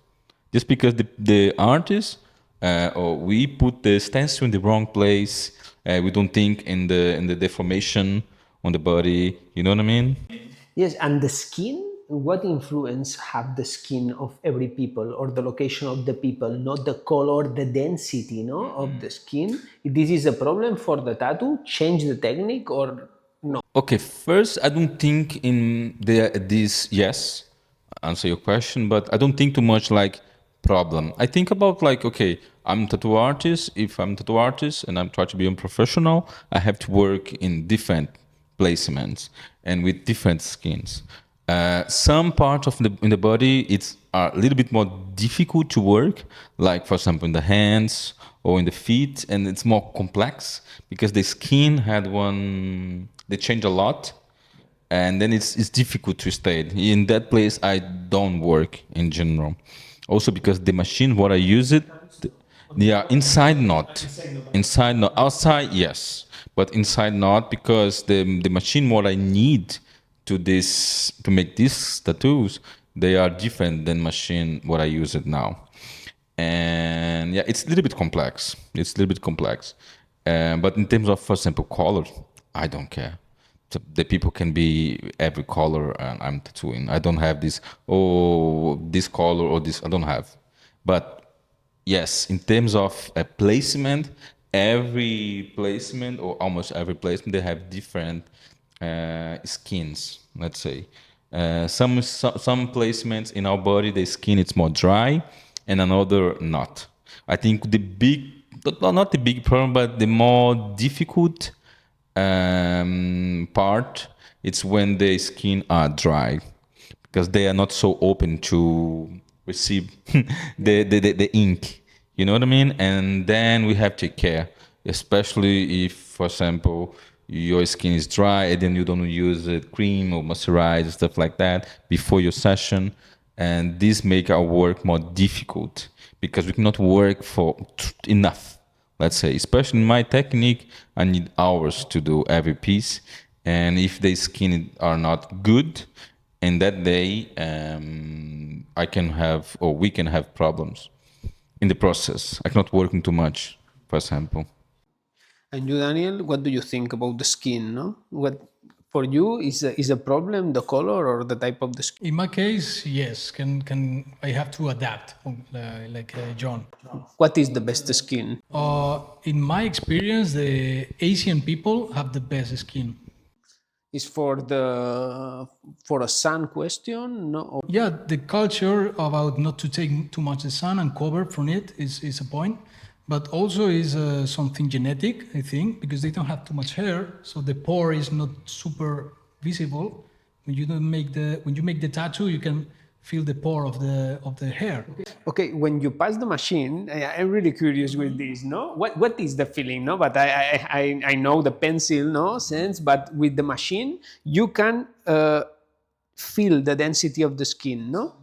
just because the artist or we put the stencil in the wrong place. We don't think in the deformation on the body. You know what I mean? Yes, and the skin, what influence have the skin of every people or the location of the people, not the color, the density, no, of the skin. If this is a problem for the tattoo, change the technique or no. Okay, first, I don't think in this, yes, answer your question, but I don't think too much like problem. I think about like, okay, I'm a tattoo artist. If I'm a tattoo artist and I'm trying to be a professional, I have to work in different placements and with different skins. Some parts of in the body, it's a little bit more difficult to work, like for example in the hands or in the feet, and it's more complex because the skin had one, they change a lot, and then it's difficult to stay in that place. I don't work in general, also because the machine what I use it, yeah, inside not, outside yes, but inside not, because the machine what I need to make these tattoos, they are different than machine what I use it now. And yeah, it's a little bit complex. But in terms of, for example, color, I don't care. So the people can be every color, and I'm tattooing. I don't have this, oh, this color or this. I don't have. But yes, in terms of a placement, every placement or almost every placement, they have different skins. Let's say some placements in our body, the skin it's more dry, and another not. I think the big, not the big problem, but the more difficult part, it's when the skin are dry, because they are not so open to receive the ink. You know what I mean? And then we have to take care, especially if, for example, your skin is dry and then you don't use a cream or moisturizer, stuff like that before your session. And this make our work more difficult because we cannot work for enough. Let's say, especially in my technique, I need hours to do every piece. And if the skin are not good, in that day, I can have, or we can have problems in the process. I'm not working too much, for example. And you, Daniel, what do you think about the skin? No, what For you, is a problem the color or the type of the skin? In my case, yes, can I have to adapt, like John. What is the best skin? In my experience, the Asian people have the best skin. Is for a sun question? No. Yeah, the culture about not to take too much the sun and cover from it is a point, but also is something genetic, I think, because they don't have too much hair, so the pore is not super visible. When you make the tattoo, you can feel the pore of the hair. Okay, when you pass the machine, I'm really curious with this. No, what is the feeling? No, but I know the pencil, no sense, but with the machine, you can feel the density of the skin, no,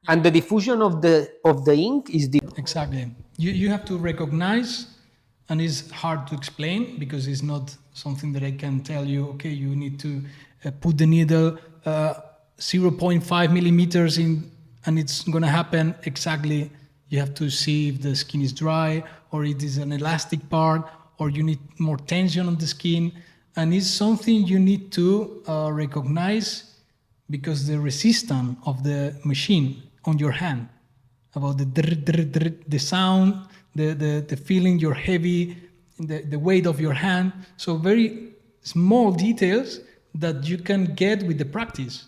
and the diffusion of the ink is different. Exactly. You have to recognize, and it's hard to explain because it's not something that I can tell you, okay, you need to put the needle 0.5 millimeters in, and it's going to happen exactly. You have to see if the skin is dry or it is an elastic part, or you need more tension on the skin. And it's something you need to recognize because the resistance of the machine on your hand, about the sound, the feeling you're heavy, the weight of your hand. So very small details that you can get with the practice.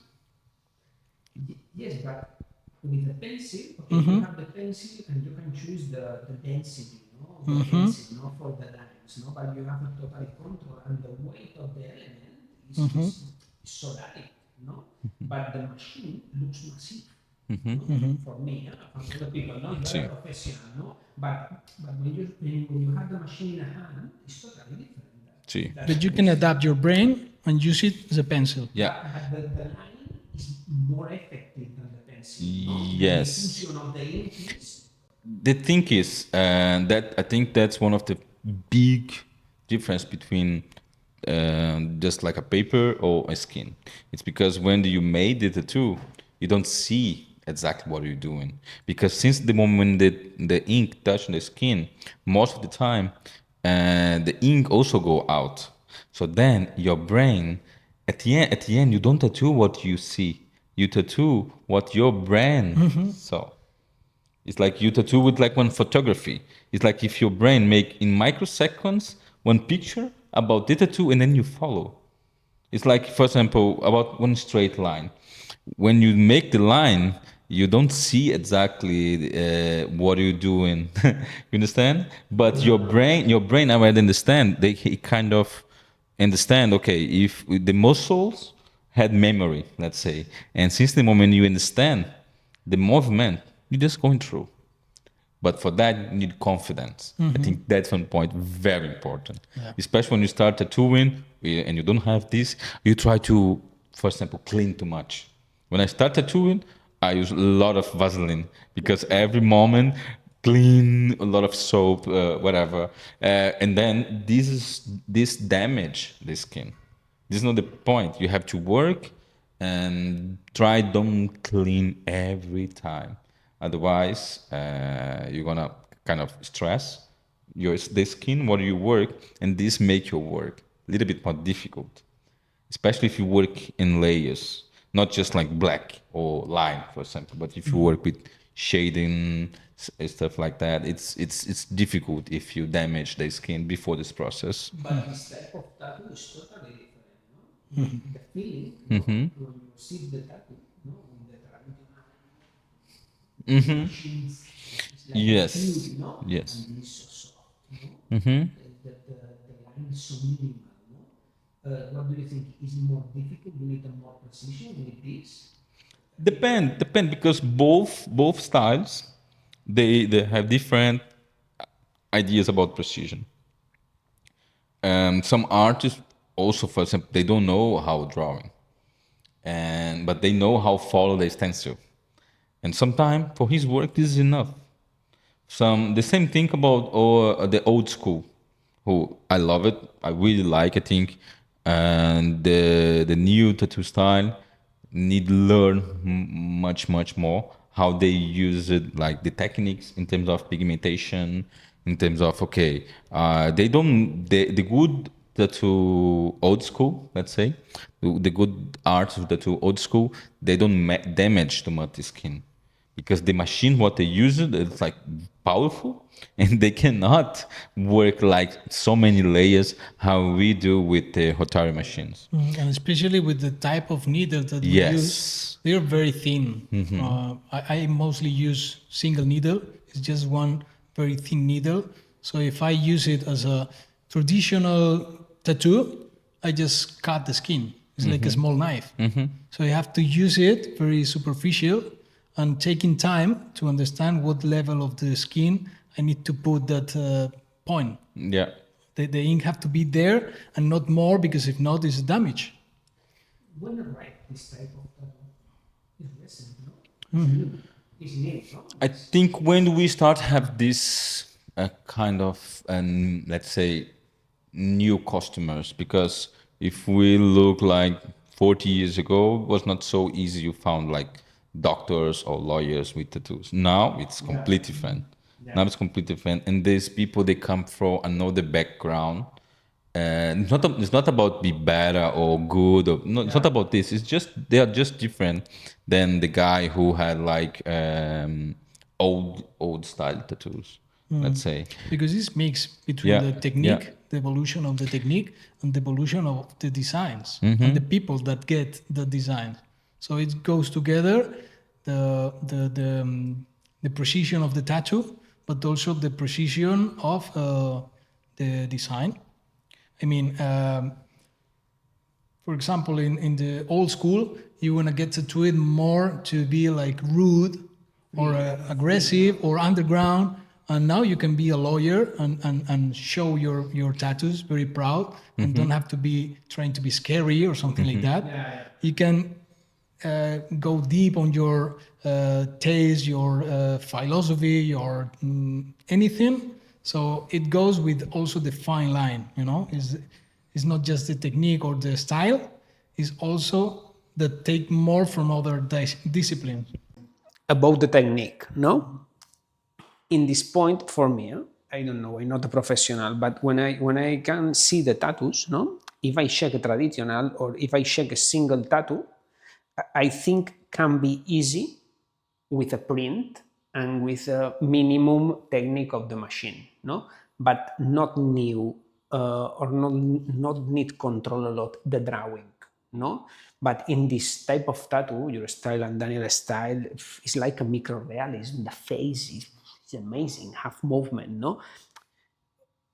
Yes, but with the pencil, okay, you have the pencil and you can choose the density, no, the pencil, no, for the lines, no, but you have a total control and the weight of the element is so light, no, but the machine looks massive. No? For me, for other people, no, you're a professional, no, but when you have the machine in a hand, it's totally different. But you can adapt your brain and use it as a pencil. Yeah. But the line is more effective than the pencil. No? Yes. The diffusion of the ink is The thing is that I think that's one of the big difference between just like a paper or a skin. It's because when you made the tattoo, you don't see exactly what you're doing, because since the moment that the ink touches the skin, most of the time the ink also go out. So then your brain, at the end, you don't tattoo what you see. You tattoo what your brain saw. It's like you tattoo with like one photography. It's like if your brain make in microseconds one picture about the tattoo and then you follow. It's like, for example, about one straight line. When you make the line, you don't see exactly what you're doing. You understand? But your brain already understand. He kind of understand. Okay, if the muscles had memory, let's say, and since the moment you understand the movement, you're just going through. But for that, you need confidence. I think that's one point very important. Yeah. Especially when you start tattooing and you don't have this, you try to, for example, clean too much. When I start tattooing, I use a lot of Vaseline because every moment clean, a lot of soap, whatever. And then this damage the skin. This is not the point. You have to work and try don't clean every time. Otherwise, you're gonna kind of stress the skin while you work, and this make your work a little bit more difficult, especially if you work in layers, not just like black or line, for example. But if you work with shading stuff like that, it's difficult if you damage the skin before this process. But this type of tattoo is totally different, no? The feeling when you see the tattoo, no? When the machines, it's like Yes. fluid, no? Yes. And it's so soft, no? The line is so minimal, no? What do you think? Is it more difficult? You need a more precision with this? Depend because both styles they have different ideas about precision. Some artists also, for example, they don't know how drawing, but they know how follow the stencil, and sometimes for his work this is enough. The same thing about the old school, who I love it, I really like. I think, and the new tattoo style need to learn much more how they use it, like the techniques in terms of pigmentation, in terms of the good tattoo old school, let's say, the good artists who tattoo old school, they don't damage too much the skin, because the machine what they use it's like powerful, and they cannot work like so many layers how we do with the Hotari machines. And especially with the type of needle that we Yes. use, they're very thin. I mostly use single needle. It's just one very thin needle. So if I use it as a traditional tattoo, I just cut the skin. It's like a small knife. So I have to use it very superficial and taking time to understand what level of the skin I need to put that point. Yeah. The ink have to be there and not more, because if not, it's damage. When I write this type of tattoo, it's recent, no? It's new, no? I think when we start have this kind of, let's say, new customers, because if we look like 40 years ago, it was not so easy. You found like doctors or lawyers with tattoos. Now it's completely different. Now it's completely different, and these people, they come from another background. It's not about be better or good, or no. It's not about this. It's just they are just different than the guy who had like old style tattoos. Let's say, Because this mix between the technique, yeah. the evolution of the technique, and the evolution of the designs and the people that get the design. So it goes together, the precision of the tattoo, but also the precision of the design. I mean, for example, in the old school, you want to get tattooed more to be like rude or aggressive or underground. And now you can be a lawyer and show your tattoos very proud, and don't have to be trying to be scary or something like that. You can go deep on your taste, your philosophy, your anything. So it goes with also the fine line, you know. It's not just the technique or the style, it's also that take more from other disciplines. About the technique, no? In this point, for me, I don't know, I'm not a professional, but when I can see the tattoos, no? If I check a traditional or if I check a single tattoo, I think can be easy with a print and with a minimum technique of the machine, no? But not new or not need control a lot the drawing, no? But in this type of tattoo, your style and Daniel's style, it's like a micro-realism. The face is amazing, have movement, no?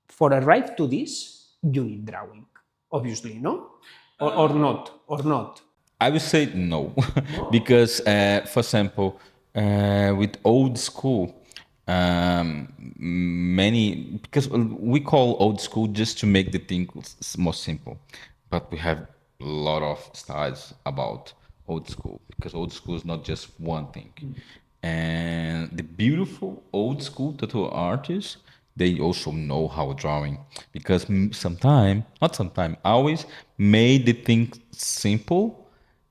For arrive to this, you need drawing, obviously, no? Or not. I would say no, because for example, with old school, because we call old school just to make the thing more simple, but we have a lot of styles about old school, because old school is not just one thing. And the beautiful old school tattoo artists, they also know how drawing, because always made the thing simple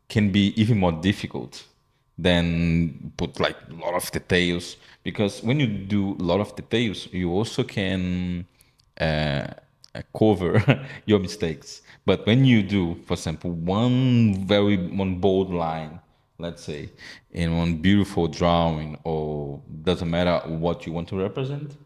can be even more difficult than put like a lot of details, because when you do a lot of details, you also can cover your mistakes. But when you do, for example, one bold line, let's say, in one beautiful drawing, or doesn't matter what you want to represent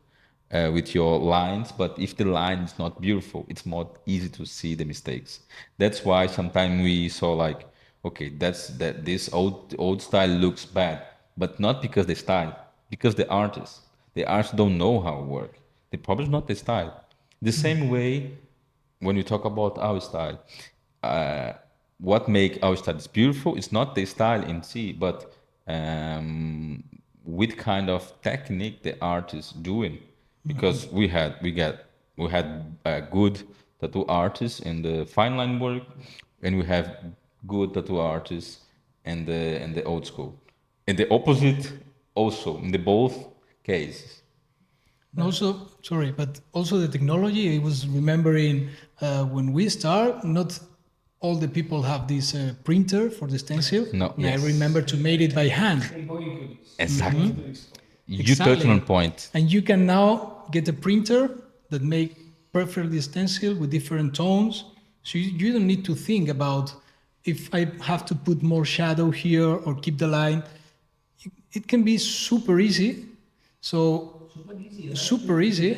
with your lines, but if the line is not beautiful, it's more easy to see the mistakes. That's why sometimes we saw like, okay, this old style looks bad, but not because the style, because the artists don't know how it works. The problem is not the style. The same way when you talk about our style, what make our style is beautiful is not the style in sí, but with kind of technique the artist doing, because we had good tattoo artists in the fine line work, and we have good tattoo artists in the old school, and the opposite also in the both cases. And also, sorry, but also the technology, I was remembering when we start, not all the people have this printer for the stencil. No, And yes. I remember to made it by hand. Exactly. You Exactly. touch on point. And you can now get a printer that make perfectly stencil with different tones. So you don't need to think about if I have to put more shadow here or keep the line. It can be super easy. So super easy.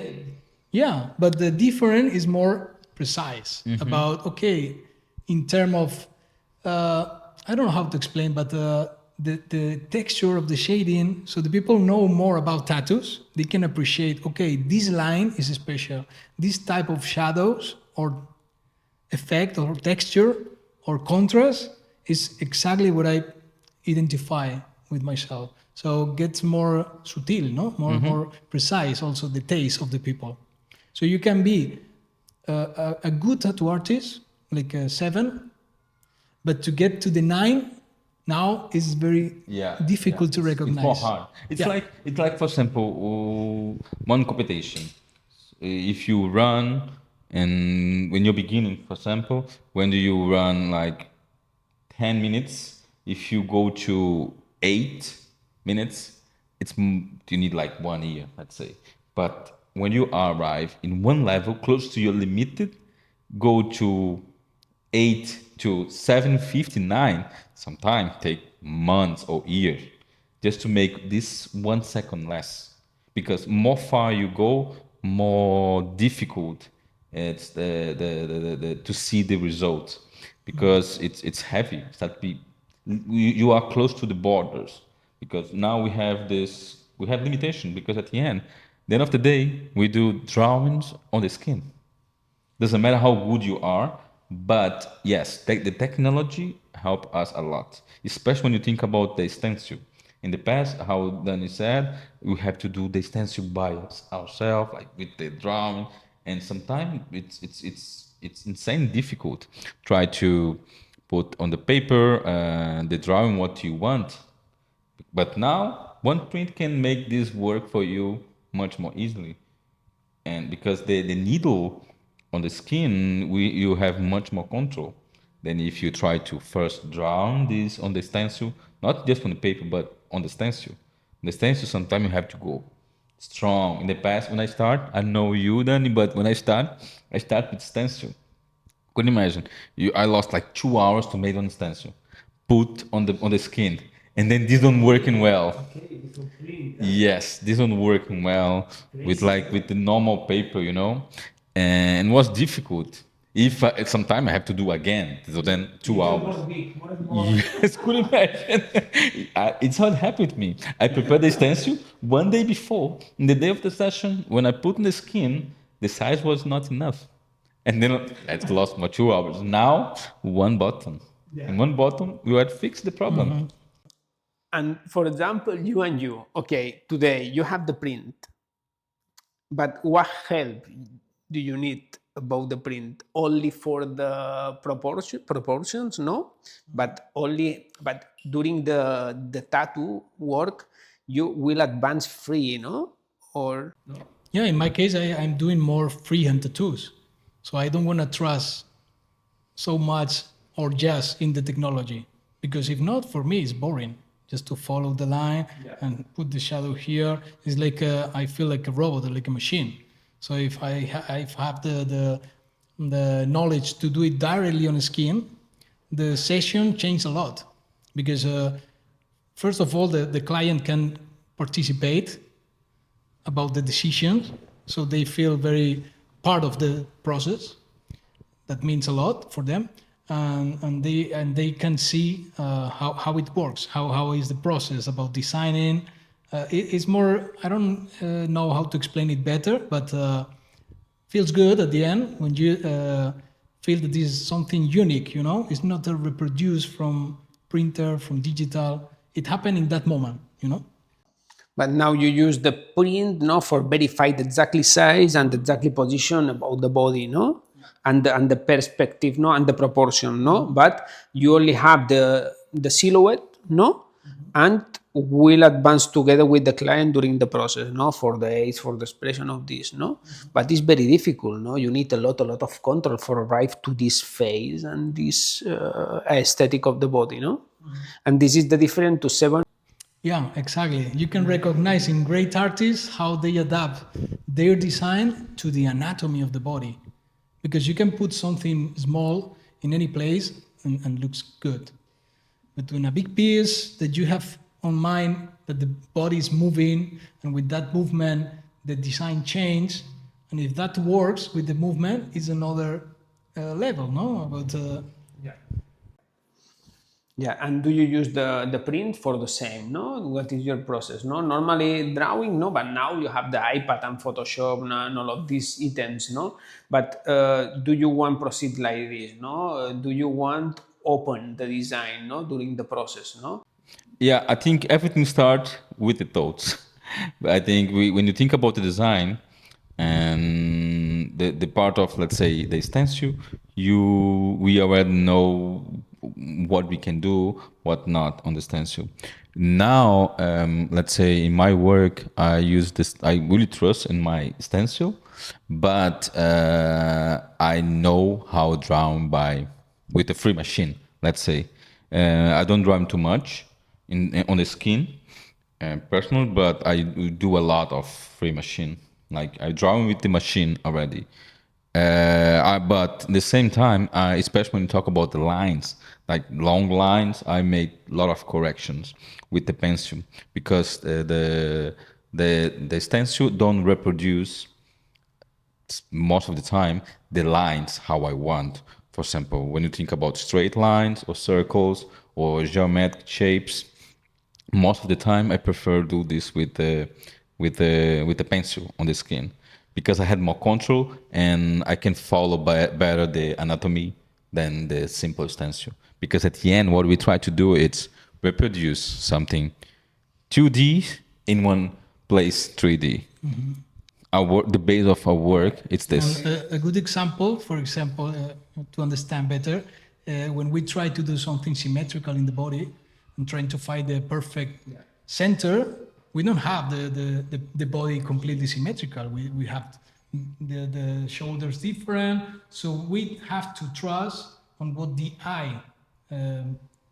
Yeah, but the different is more precise about, okay, in terms of, I don't know how to explain, but the texture of the shading, so the people know more about tattoos. They can appreciate, okay, this line is special. This type of shadows or effect or texture or contrast is exactly what I identify with myself. So it gets more subtle, no? More precise also the taste of the people. So you can be a good tattoo artist, like a 7, but to get to the 9 now is very difficult to recognize. It's more hard. It's like for example, one competition. If you run, and when you're beginning, for example, when do you run like 10 minutes? If you go to 8 minutes, you need like 1 year, let's say. But when you arrive in one level close to your limited, go to 8 to 7:59, sometimes take months or years just to make this 1 second less. Because more far you go, more difficult it's to see the result. Because it's heavy. You are close to the borders. Because now we have limitation. Because at the end of the day, we do drawings on the skin. Doesn't matter how good you are, but yes, the technology help us a lot, especially when you think about the stencil. In the past, how Danny said, we have to do the stencil by ourselves, like with the drawing, and sometimes it's insane difficult. Try to put on the paper the drawing what you want, but now one print can make this work for you much more easily. And because the needle on the skin, you have much more control than if you try to first draw this on the stencil, not just on the paper, but on the stencil. The stencil, sometimes you have to go strong. In the past, when I start, I know you, Danny, but when I start with stencil. Couldn't imagine. I lost like 2 hours to make on stencil, put on the skin, and then this one working well. Yes, this one working well with the normal paper, and was difficult. If sometime I have to do again, so then 2 hours. Yes, could imagine. It's not happy with me. I prepared the stencil 1 day before. In the day of the session, when I put in the skin, the size was not enough. And then I lost my 2 hours. Now, one button. In one button, we had fixed the problem. And for example, you, okay, today you have the print, but what help do you need about the print? Only for the proportions, no? But during the tattoo work, you will advance free, no? Or Yeah, in my case, I'm doing more freehand tattoos. So I don't want to trust so much or just in the technology. Because if not, for me, it's boring. Just to follow the line and put the shadow here. It's like I feel like a robot or like a machine. So if I have the knowledge to do it directly on the skin, the session changes a lot. Because first of all, the client can participate about the decisions, so they feel very part of the process. That means a lot for them, and they can see how it works, how is the process about designing. It's more, I don't know how to explain it better, but feels good at the end when you feel that this is something unique. It's not a reproduce from printer, from digital. It happened in that moment. But now you use the print, no, for verify the exactly size and the exactly position about the body, no, and the perspective, no, and the proportion, no. But you only have the silhouette, no, and will advance together with the client during the process, no, for the age, for the expression of this, no. But it's very difficult, no. You need a lot of control for arrive to this phase and this aesthetic of the body, no. And this is the difference to 7. Yeah, exactly. You can recognize in great artists how they adapt their design to the anatomy of the body. Because you can put something small in any place and looks good. But in a big piece that you have on mind, that the body is moving, and with that movement, the design change. And if that works with the movement, it's another level, no? But Yeah, and do you use the print for the same? No, what is your process? No, normally drawing, no, but now you have the iPad and Photoshop and all of these items, no. But do you want proceed like this? No, do you want open the design, no, during the process, no? Yeah, I think everything starts with the thoughts. I think when you think about the design and the part of, let's say, the stencil, we already know what we can do, what not on the stencil. Now, let's say in my work, I use this. I really trust in my stencil, but I know how drawn by with a free machine. Let's say I don't draw too much on the skin, personal, but I do a lot of free machine. Like I draw with the machine already. But at the same time, especially when you talk about the lines, like long lines, I make a lot of corrections with the pencil because the stencil don't reproduce most of the time the lines how I want. For example, when you think about straight lines or circles or geometric shapes, most of the time I prefer do this with the pencil on the skin because I had more control and I can follow better the anatomy than the simple stencil. Because at the end, what we try to do is reproduce something 2D in one place 3D. Our work, the base of our work, it's this. a good example, for example, to understand better, when we try to do something symmetrical in the body and trying to find the perfect center, we don't have the body completely symmetrical. We have the shoulders different, so we have to trust on what the eye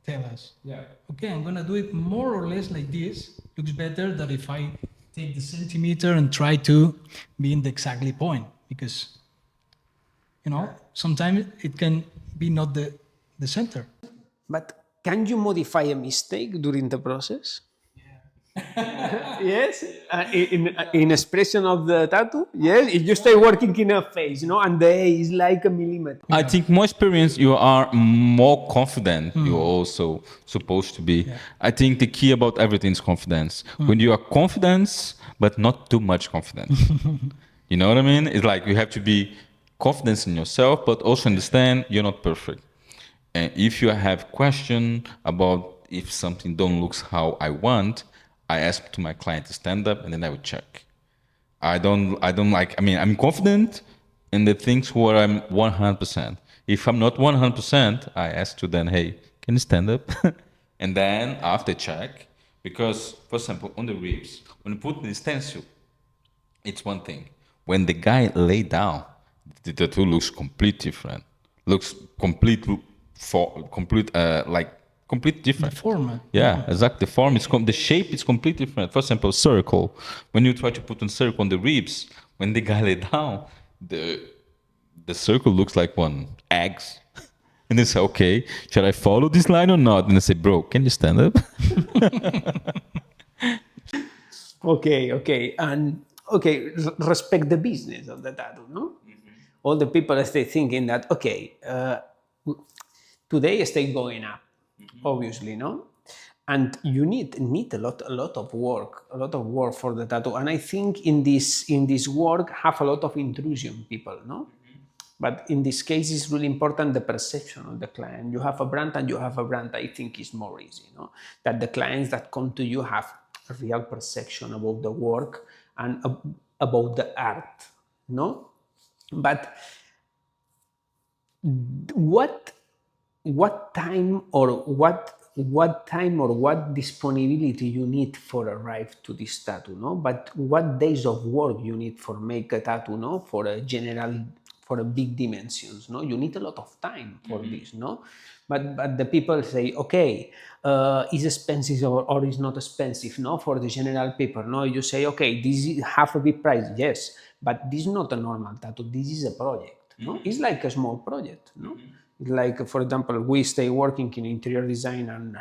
tell us. Yeah. Okay, I'm gonna do it more or less like this. Looks better than if I take the centimeter and try to be in the exactly point, because sometimes it can be not the center. But can you modify a mistake during the process? Yes, in expression of the tattoo. Yes, if you stay working in a face, and the A is like a millimeter. I think more experience, you are more confident. You're also supposed to be. I think the key about everything is confidence. When you are confident, but not too much confidence. You know what I mean? It's like you have to be confident in yourself, but also understand you're not perfect. And if you have question about if something don't looks how I want, I ask to my client to stand up and then I would check. I don't like, I mean, I'm confident in the things where I'm 100%. If I'm not 100%, I ask to then, hey, can you stand up? And then after check, because for example, on the ribs, when you put the stencil, it's one thing. When the guy lay down, the tattoo looks completely different. Looks complete different. The format. Yeah, exactly. The form is the shape is completely different. For example, circle. When you try to put a circle on the ribs, when the guy lay down, the circle looks like one eggs. And they say, okay, should I follow this line or not? And I say, bro, can you stand up? Okay, and respect the business of the tattoo, no? All the people stay thinking that today stay going up, obviously, no? And you need a lot of work for the tattoo. And I think in this work have a lot of intrusion people, no? But in this case, it's really important the perception of the client. You have a brand and you have a brand. I think is more easy, no? That the clients that come to you have a real perception about the work and about the art, no? But what time or what disponibility you need for arrive to this tattoo, no? But what days of work you need for make a tattoo, no? For a general for a big dimensions, no? You need a lot of time for this, no? But the people say, okay, is expensive or is not expensive, no? For the general people, no? You say, okay, this is half a big price, yes, but this is not a normal tattoo. This is a project, no? It's like a small project, no? Like, for example, we stay working in interior design and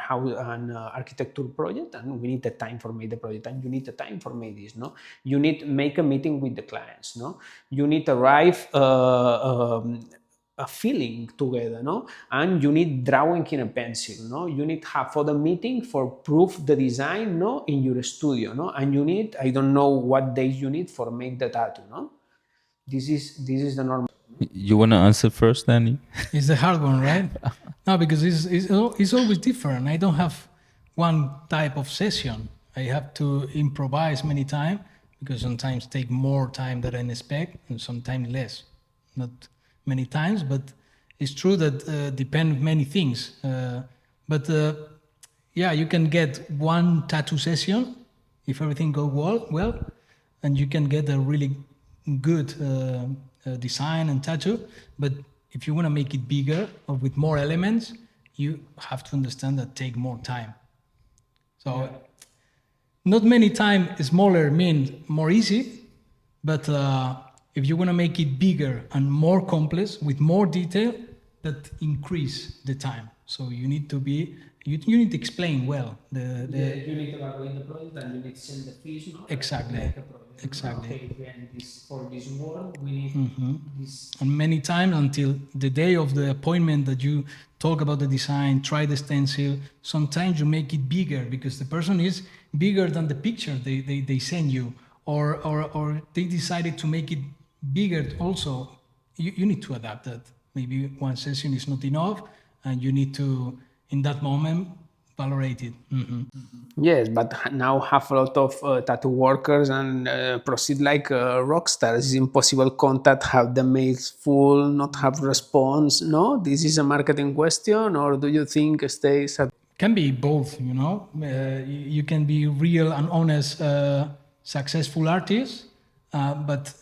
architecture project, and we need the time for make the project, and you need the time for make this, no? You need to make a meeting with the clients, no? You need to arrive a feeling together, no? And you need drawing in a pencil, no? You need have for the meeting for proof the design, no? In your studio, no? And you need, I don't know what days you need for make the tattoo, no? This is the normal. You want to answer first, Danny? It's the hard one, right? No, because it's always different. I don't have one type of session. I have to improvise many times because sometimes take more time than I expect and sometimes less. Not many times, but it's true that depend many things. Yeah, you can get one tattoo session if everything goes well, and you can get a really good design and tattoo. But if you want to make it bigger or with more elements, you have to understand that take more time. So not many time smaller means more easy, but if you want to make it bigger and more complex with more detail, that increase the time. So you need to be you need to explain well you need to evaluate the project and you need to send the fees, no? Exactly. Like a project. Exactly. Okay, and for this work we need this. And many times until the day of the appointment that you talk about the design, try the stencil, sometimes you make it bigger because the person is bigger than the picture they send you, or they decided to make it bigger also. You need to adapt that. Maybe one session is not enough and you need to, in that moment, valorate it. Yes, but now have a lot of tattoo workers and proceed like rock stars. It's impossible contact, have the mails full, not have response. No, this is a marketing question, or do you think stays at? Can be both, you know. You can be real and honest, successful artist, but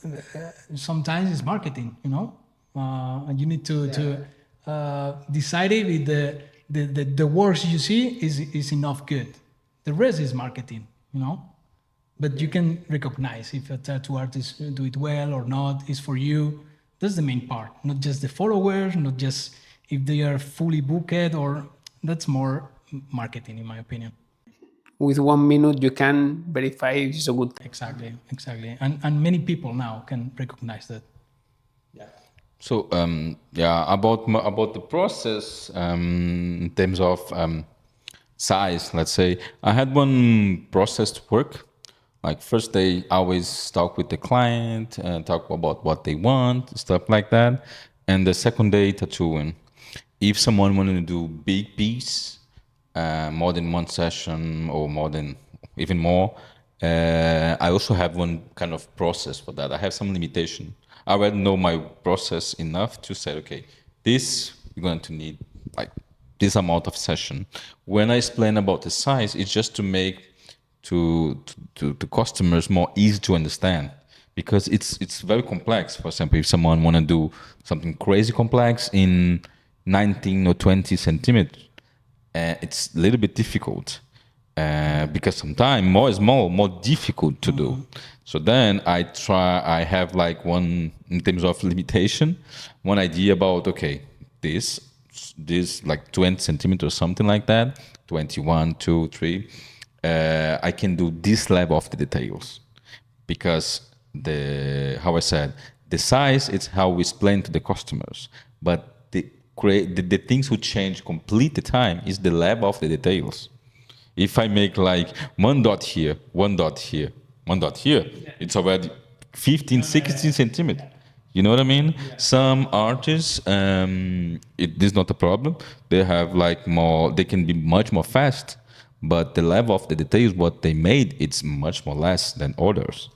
sometimes it's marketing, you know. And you need to decide if the works you see is enough good. The rest is marketing, you know. But you can recognize if a tattoo artist do it well or not. Is for you. That's the main part, not just the followers, not just if they are fully booked, or that's more marketing, in my opinion. With 1 minute, you can verify if it's a good. Exactly. And many people now can recognize that. So about the process in terms of size, let's say I had one process to work. Like first day, I always talk with the client, talk about what they want, stuff like that. And the second day, tattooing. If someone wanted to do big piece, more than one session or more than even more, I also have one kind of process for that. I have some limitation. I already know my process enough to say, okay, this you're going to need like this amount of session. When I explain about the size, it's just to make to customers more easy to understand, because it's very complex. For example, if someone want to do something crazy complex in 19 or 20 centimeters, it's a little bit difficult. Because sometimes more is more difficult to do. So then I have like one, in terms of limitation, one idea about, okay, this like 20 centimeters, something like that, 21, 2, 3, I can do this level of the details. Because how I said, the size, it's how we explain to the customers. But the things who change complete the time is the level of the details. If I make like one dot here, one dot here, one dot here, it's already 15, 16 centimeters. You know what I mean? Some artists, it is not a problem. They have like more, they can be much more fast, but the level of the details, what they made, it's much more less than others.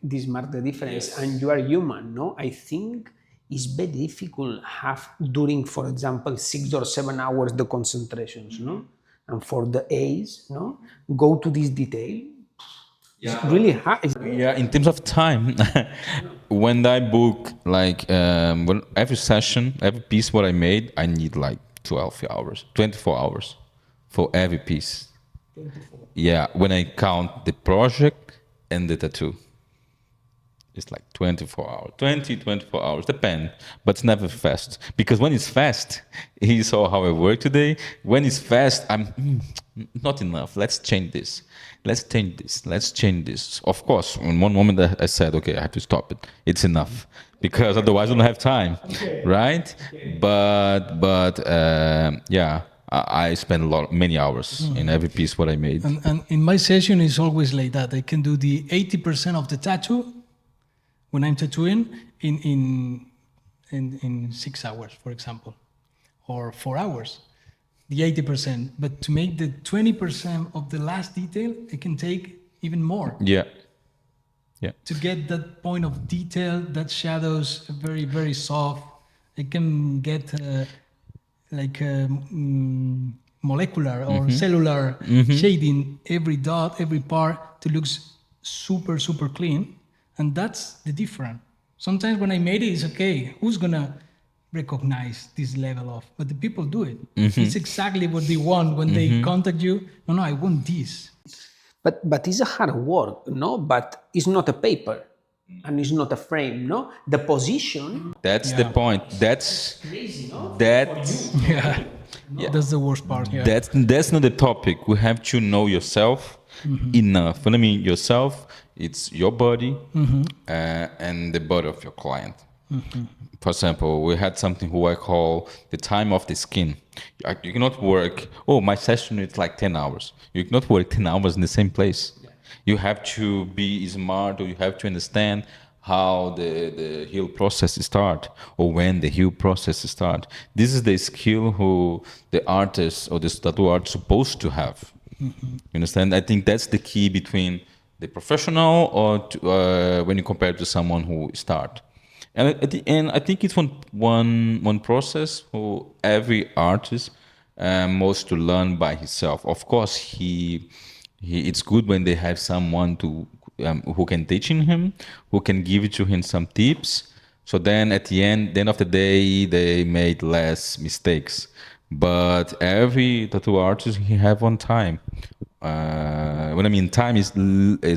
This mark the difference, and you are human, no? I think it's very difficult have during, for example, 6 or 7 hours the concentrations, no? And for the A's, no, go to this detail. It's really hard. Yeah, in terms of time, when I book like when every session, every piece what I made, I need like 12 hours, 24 hours for every piece. 24. Yeah, when I count the project and the tattoo. It's like 24 hours, 24 hours, depend, but it's never fast. Because when it's fast, he saw how I work today. When it's fast, I'm not enough. Let's change this. Let's change this. Let's change this. Of course, in one moment I said, okay, I have to stop it. It's enough because otherwise I don't have time, right? But yeah, I spend many hours in every piece what I made. And in my session, it's always like that. I can do the 80% of the tattoo when I'm tattooing in 6 hours, for example, or 4 hours, the 80%. But to make the 20% of the last detail, it can take even more. Yeah. To get that point of detail, that shadows very, very soft. It can get molecular or cellular shading every dot, every part to look super, super clean. And that's the difference. Sometimes when I made it, it's okay. Who's gonna recognize this level of? But the people do it. It's exactly what they want when they contact you. No, I want this. But it's a hard work, no? But it's not a paper, and it's not a frame, no? The position. That's the point. That's Crazy, no? that's Yeah. That's the worst part. Yeah. that's not the topic. We have to know yourself enough. When I mean yourself, it's your body and the body of your client. For example, we had something who I call the time of the skin. You cannot work, my session is like 10 hours. You cannot work 10 hours in the same place. You have to be smart, or you have to understand how the heal process start, or when the heal process start. This is the skill who the artist or the tattoo art supposed to have. You understand? I think that's the key between the professional or when you compare to someone who start. And at the end, I think it's one process who every artist must to learn by himself. Of course, it's good when they have someone to who can teach him, who can give to him some tips. So then at the end of the day, they made less mistakes. But every tattoo artist, he have one time. When I mean time is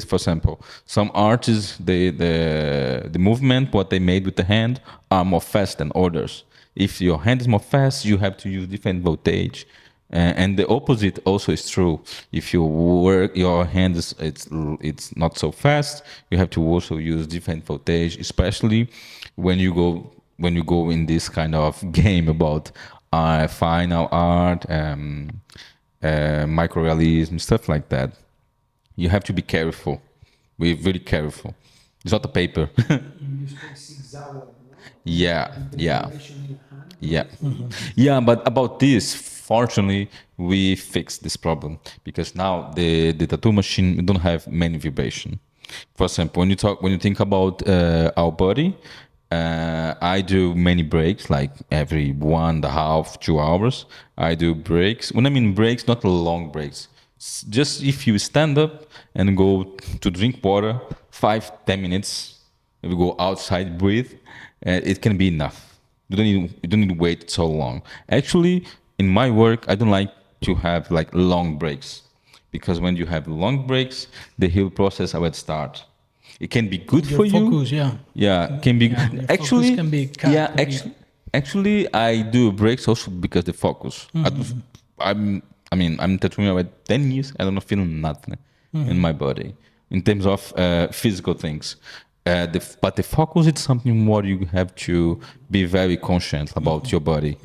for example, some artists the movement what they made with the hand are more fast than others. If your hand is more fast, you have to use different voltage, and the opposite also is true. If you work your hand it's not so fast, you have to also use different voltage, especially when you go in this kind of game about fine art. Microrealism, stuff like that. You have to be careful. We're very careful. It's not a paper. You spend 6 hours. Yeah. But about this, fortunately, we fixed this problem because now the tattoo machine don't have many vibration. For example, when you think about our body, I do many breaks, like every 1.5, 2 hours. I do breaks. When I mean breaks, not long breaks. Just if you stand up and go to drink water, 5-10 minutes, if you go outside, breathe, it can be enough. You don't need to wait so long. Actually, in my work, I don't like to have like long breaks, because when you have long breaks, the heal process will start. It can be good for focus, you. Yeah, can be. Your Actually, focus can be cut, actually, I do breaks also because the focus. I'm tattooing about 10 years. I don't feel nothing in my body in terms of physical things. But the focus is something more you have to be very conscious about your body.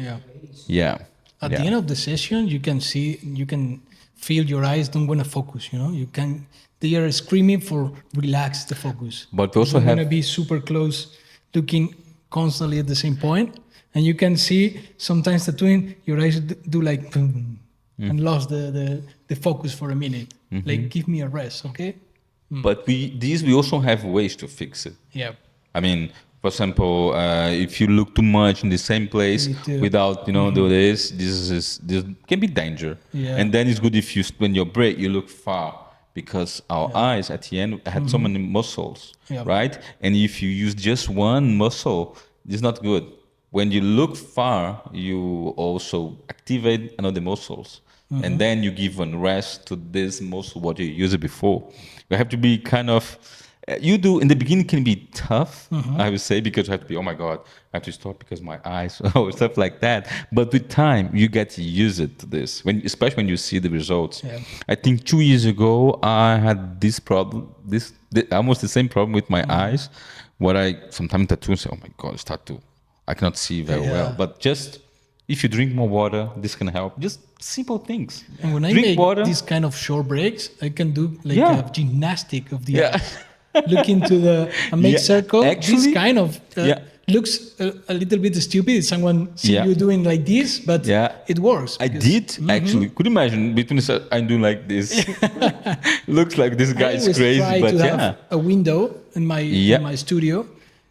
Yeah. At the end of the session, you can feel your eyes don't want to focus. They are screaming for relax the focus. But we also have to be super close, looking constantly at the same point, and you can see sometimes tattooing your eyes do like boom, and lost the focus for a minute. Like give me a rest, okay? But we also have ways to fix it. Yeah. I mean, for example, if you look too much in the same place without do this can be danger. Yeah. And then it's good if you when you break, you look far. because our eyes at the end had so many muscles, Yeah. right? And if you use just one muscle, it's not good. When you look far, you also activate another muscles. And then you give one rest to this muscle what you used before. You have to be kind of, you do in the beginning can be tough, I would say, because you have to be, oh my God, I have to stop because my eyes or stuff like that. But with time, you get to use it to this, especially when you see the results. Yeah. I think 2 years ago, I had this problem, almost the same problem with my eyes, where I sometimes tattoo and say, oh my God, it's tattoo. I cannot see very well. But just if you drink more water, this can help. Just simple things. And when I Drink make water. these kind of short breaks, I can do like Yeah. a gymnastic of the Yeah. eye. Look into and make Yeah, circle. actually, This kind of yeah. looks a little bit stupid. Someone see Yeah. you doing like this, but Yeah. it works. I because- did actually. Could you imagine between I'm doing like this? Looks like this guy I is always crazy, try but to yeah. have a window in my Yeah. in my studio,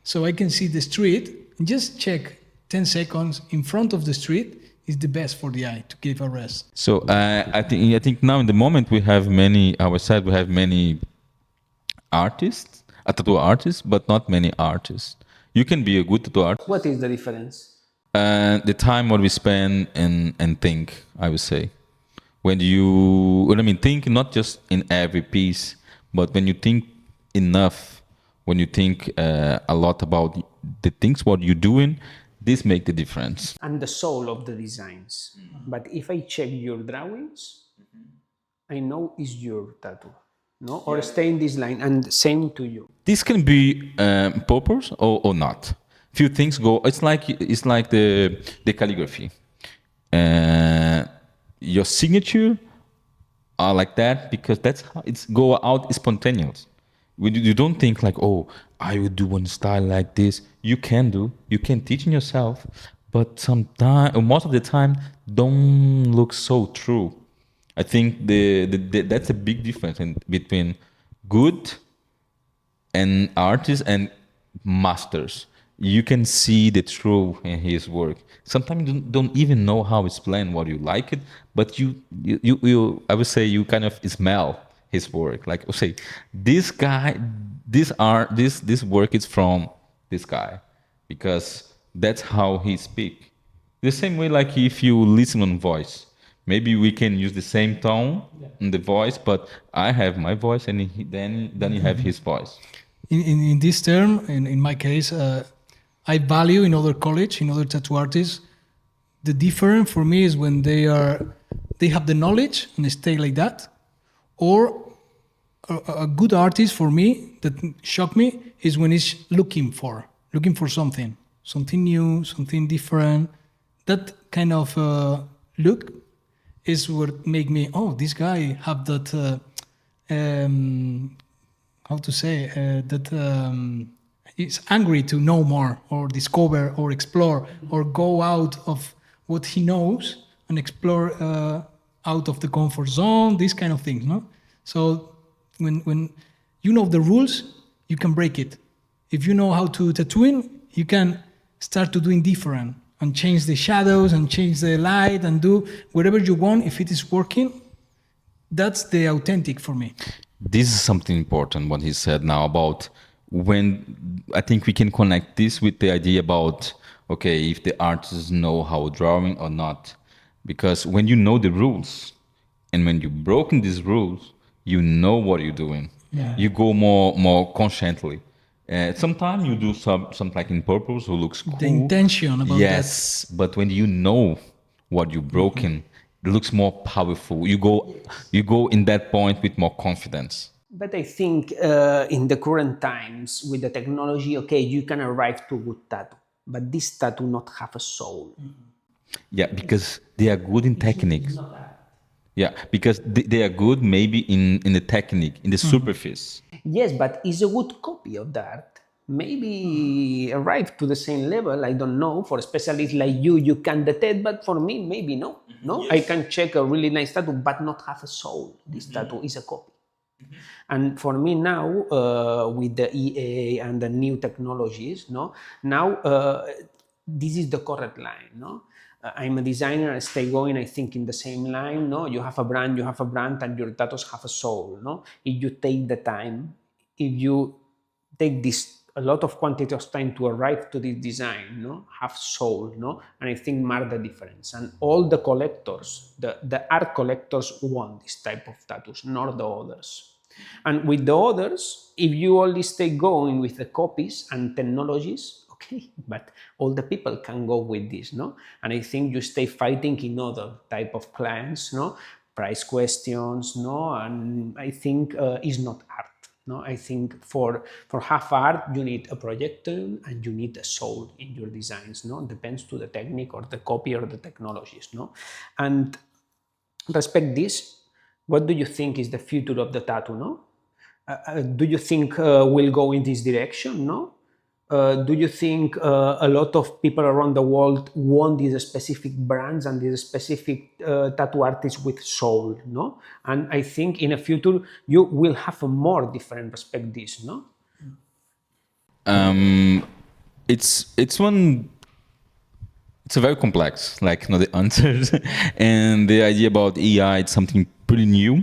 so I can see the street and just check 10 seconds in front of the street is the best for the eye to give a rest. So I think now in the moment we have many. Our side we have many artists, tattoo artists, but not many artists. You can be a good tattoo artist. What is the difference? The time what we spend and think, I would say, when I mean think not just in every piece, but when you think enough, when you think a lot about the things what you're doing, this make the difference. And the soul of the designs. But if I check your drawings, I know it's your tattoo, no? Or stay in this line, and same to you. This can be purpose or not. Few things go. It's like the calligraphy. Your signature are like that because that's how it's go out spontaneous. You don't think like, oh, I would do one style like this. You can teach in yourself, but sometimes, most of the time, don't look so true. I think that's a big difference between good and artists and masters. You can see the truth in his work. Sometimes you don't even know how to explain what you like it, but you I would say you kind of smell his work. Like, say, this guy, this work is from this guy, because that's how he speak. The same way, like if you listen on voice, maybe we can use the same tone in the voice, but I have my voice, and then you have his voice. In this term, in my case, I value in other college, in other tattoo artists, the difference for me is when they have the knowledge and they stay like that, or a good artist for me that shocked me is when he's looking for something new, something different. That kind of look is what make me, oh, this guy have that how to say that he's angry to know more or discover or explore or go out of what he knows and explore out of the comfort zone, these kind of things, no? So when you know the rules, you can break it. If you know how to tattooing, you can start to doing different and change the shadows and change the light and do whatever you want. If it is working, that's the authentic for me. This is something important what he said now about when I think we can connect this with the idea about, okay, if the artists know how drawing or not. Because when you know the rules and when you've broken these rules, you know what you're doing. Yeah. You go more consciently. Sometimes you do some like in purpose who looks cool. The intention about yes, but when you know what you've broken, it looks more powerful. You go in that point with more confidence. But I think in the current times with the technology, okay, you can arrive to a good tattoo, but this tattoo not have a soul. Yeah, because they are good in techniques. Yeah, because they are good maybe in the technique, in the superfice. Yes, but it's a good copy of that. Maybe arrive to the same level, I don't know. For specialists like you can detect, but for me, maybe no. No, I can check a really nice tattoo, but not have a soul. This tattoo is a copy. And for me now, with the EA and the new technologies, no, now this is the correct line, no? I'm a designer, I stay going, I think in the same line, no? You have a brand, and your tattoos have a soul, no? If you take the time, if you take this a lot of quantity of time to arrive to this design, no, have soul, no, and I think mark the difference. And all the collectors, the art collectors want this type of tattoos, not the others. And with the others, if you only stay going with the copies and technologies, okay, but all the people can go with this, no? And I think you stay fighting in other type of clients, no, price questions, no, and I think it's not art. No, I think for half art you need a projector and you need a soul in your designs. No, depends to the technique or the copy or the technologies. No, and respect this. What do you think is the future of the tattoo? No, do you think we'll go in this direction? No. Do you think a lot of people around the world want these specific brands and these specific tattoo artists with soul, no? And I think in the future you will have a more different respect this, no? It's one. It's a very complex, like the answers, and the idea about AI. It's something pretty new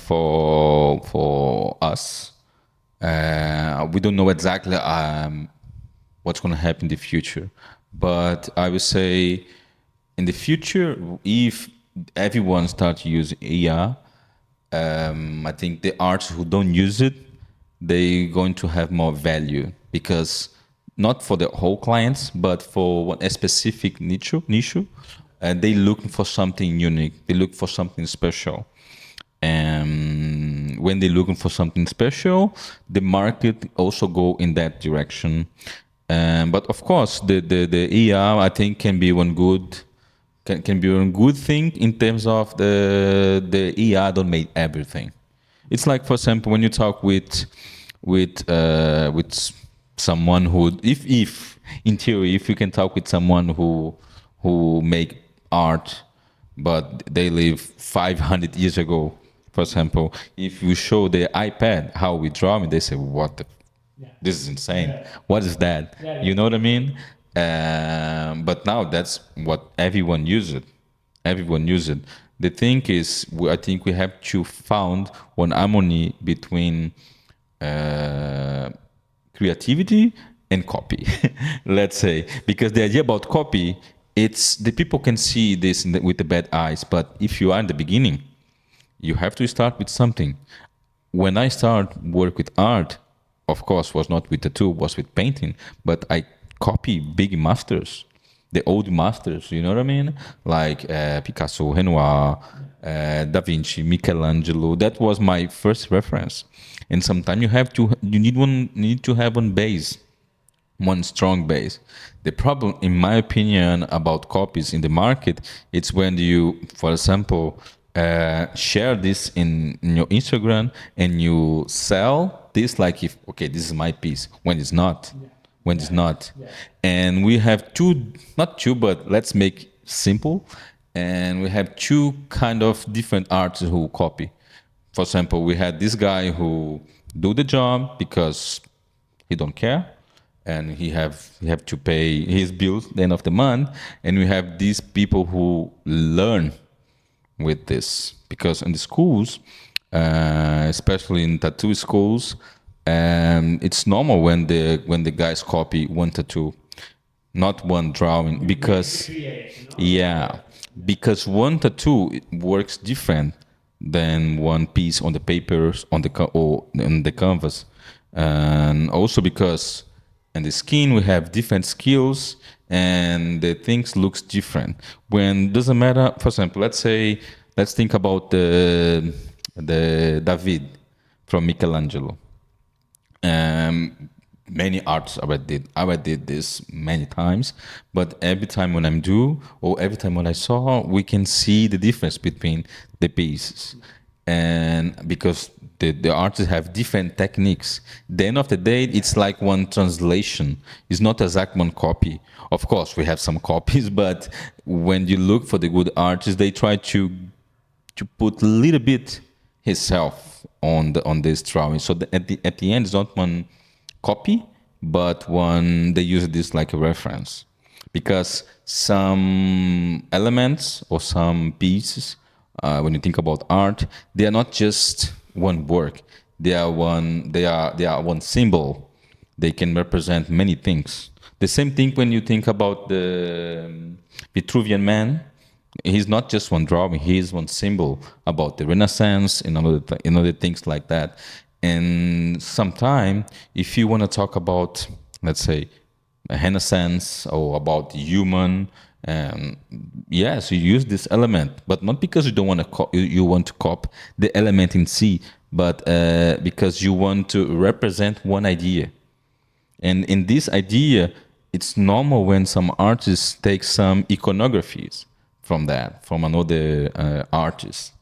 for us. We don't know exactly what's going to happen in the future, but I would say in the future, if everyone starts using AI, I think the artists who don't use it, they're going to have more value, because not for the whole clients, but for a specific niche, they look for something unique. They look for something special. And when they're looking for something special, the market also go in that direction. But of course, the AI, I think, can be one good thing in terms of the AI don't make everything. It's like, for example, when you talk with someone who, if in theory, if you can talk with someone who make art, but they live 500 years ago. For example, if you show the iPad how we draw, they say, "What? This is insane. What is that?" You know what I mean? But now that's what everyone uses. Everyone uses it. The thing is, I think we have to find one harmony between creativity and copy. Let's say, because the idea about copy, it's the people can see this with the bad eyes. But if you are in the beginning, you have to start with something. When I start work with art, of course, was not with tattoo, was with painting, but I copy big masters, the old masters, you know what I mean? Like Picasso, Renoir, Da Vinci, Michelangelo. That was my first reference. And sometimes you need to have one base, one strong base. The problem, in my opinion, about copies in the market, it's when you, for example, share this in your Instagram and you sell this like, if okay, this is my piece, when it's not. It's not. And we have not two, but let's make simple. And we have two kind of different artists who copy. For example, we had this guy who do the job because he don't care, and he have to pay his bills at the end of the month. And we have these people who learn with this, because in the schools, especially in tattoo schools, it's normal when the guys copy one tattoo, not one drawing, because because one tattoo works different than one piece on the papers or on the canvas, and also because in the skin we have different skills and the things looks different. When doesn't matter, for example, let's think about the David from Michelangelo. Many artists already did this many times, but every time when I'm every time when I saw, we can see the difference between the pieces. And because the artists have different techniques, the end of the day, it's like one translation. It's not exact one copy. Of course, we have some copies, but when you look for the good artists, they try to put a little bit himself on this drawing. So at the end, it's not one copy, but when they use this like a reference, because some elements or some pieces, when you think about art, they are not just one work. They are one symbol. They can represent many things. The same thing when you think about the Vitruvian Man. He's not just one drawing. He is one symbol about the Renaissance and other things like that. And sometime, if you want to talk about, let's say, a Renaissance or about the human, yes, you use this element, but not because you don't want to you want to copy the element in C, but because you want to represent one idea. And in this idea, it's normal when some artists take some iconographies from another artist.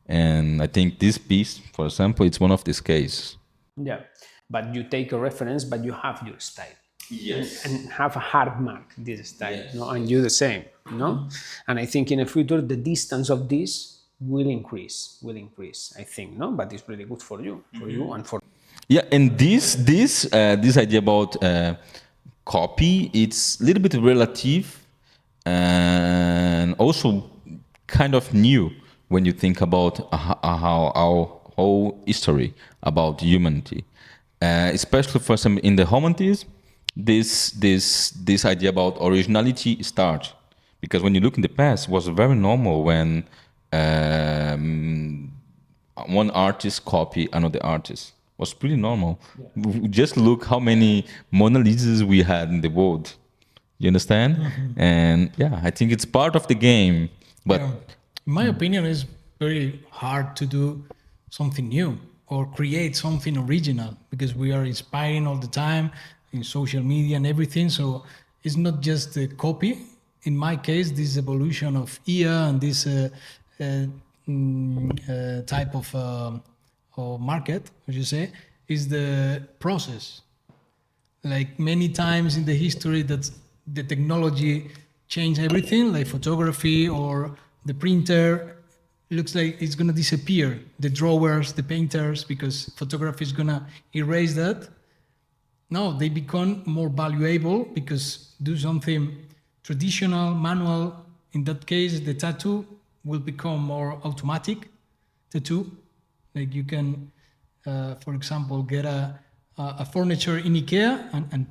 And I think this piece, for example, it's one of these cases. Yeah, but you take a reference, but you have your style. Yes. And have a hard mark this style, Yes. no? And you the same, no? And I think in the future the distance of this will increase, I think, no? But it's really good for you and for. Yeah, and this idea about copy, it's a little bit relative and also kind of new when you think about our whole history about humanity, especially for some in the humanities. This idea about originality starts because when you look in the past, it was very normal when one artist copy another artist. It was pretty normal. Yeah. Just look how many Mona Lisas we had in the world. You understand? Mm-hmm. And yeah, I think it's part of the game. But yeah. In my opinion, it's very hard to do something new or create something original because we are inspiring all the time in social media and everything. So it's not just a copy. In my case, this evolution of IA and this type of market, as you say, is the process. Like many times in the history that the technology changed everything, like photography or the printer, looks like it's going to disappear. The drawers, the painters, because photography is going to erase that. No, they become more valuable because do something traditional, manual. In that case, the tattoo will become more automatic tattoo. Like you can, for example, get a furniture in IKEA and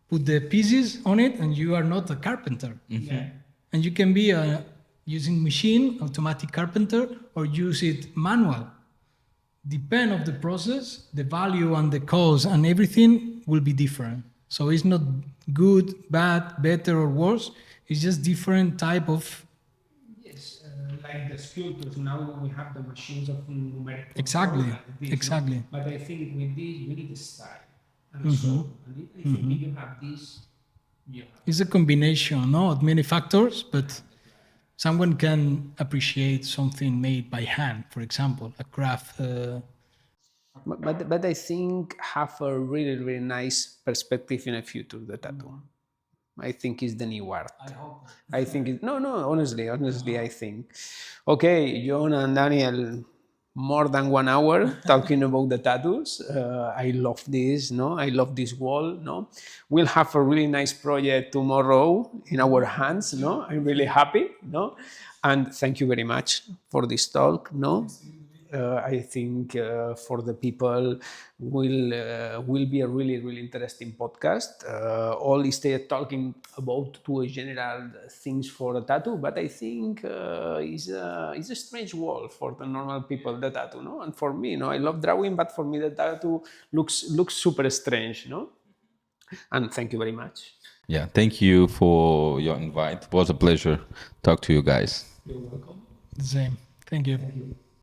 put the pieces on it, and you are not a carpenter. Mm-hmm. Yeah. And you can be using machine, automatic carpenter, or use it manual. Depend of the process, the value and the cost and everything will be different. So it's not good, bad, better or worse. It's just different type of. Yes, like the sculptors now we have the machines of numerical. Exactly, exactly. No? But I think with this we need the style and so. And I think if you have this, you have. It's a combination, no, of many factors, but. Someone can appreciate something made by hand, for example, a craft. But I think have a really, really nice perspective in the future, the tattoo. I think it's the new art. I hope. I think it, no, honestly, I think. Okay, John and Daniel, more than 1 hour talking about the tattoos. I love this, no? I love this wall, no? We'll have a really nice project tomorrow in our hands, no? I'm really happy, no? And thank you very much for this talk, no? I think for the people will be a really, really interesting podcast. All is talking about two general things for a tattoo, but I think it's a strange world for the normal people, the tattoo, no? And for me, no, I love drawing, but for me the tattoo looks super strange, no? And thank you very much. Yeah, thank you for your invite. It was a pleasure to talk to you guys. You're welcome. The same. Thank you. Thank you.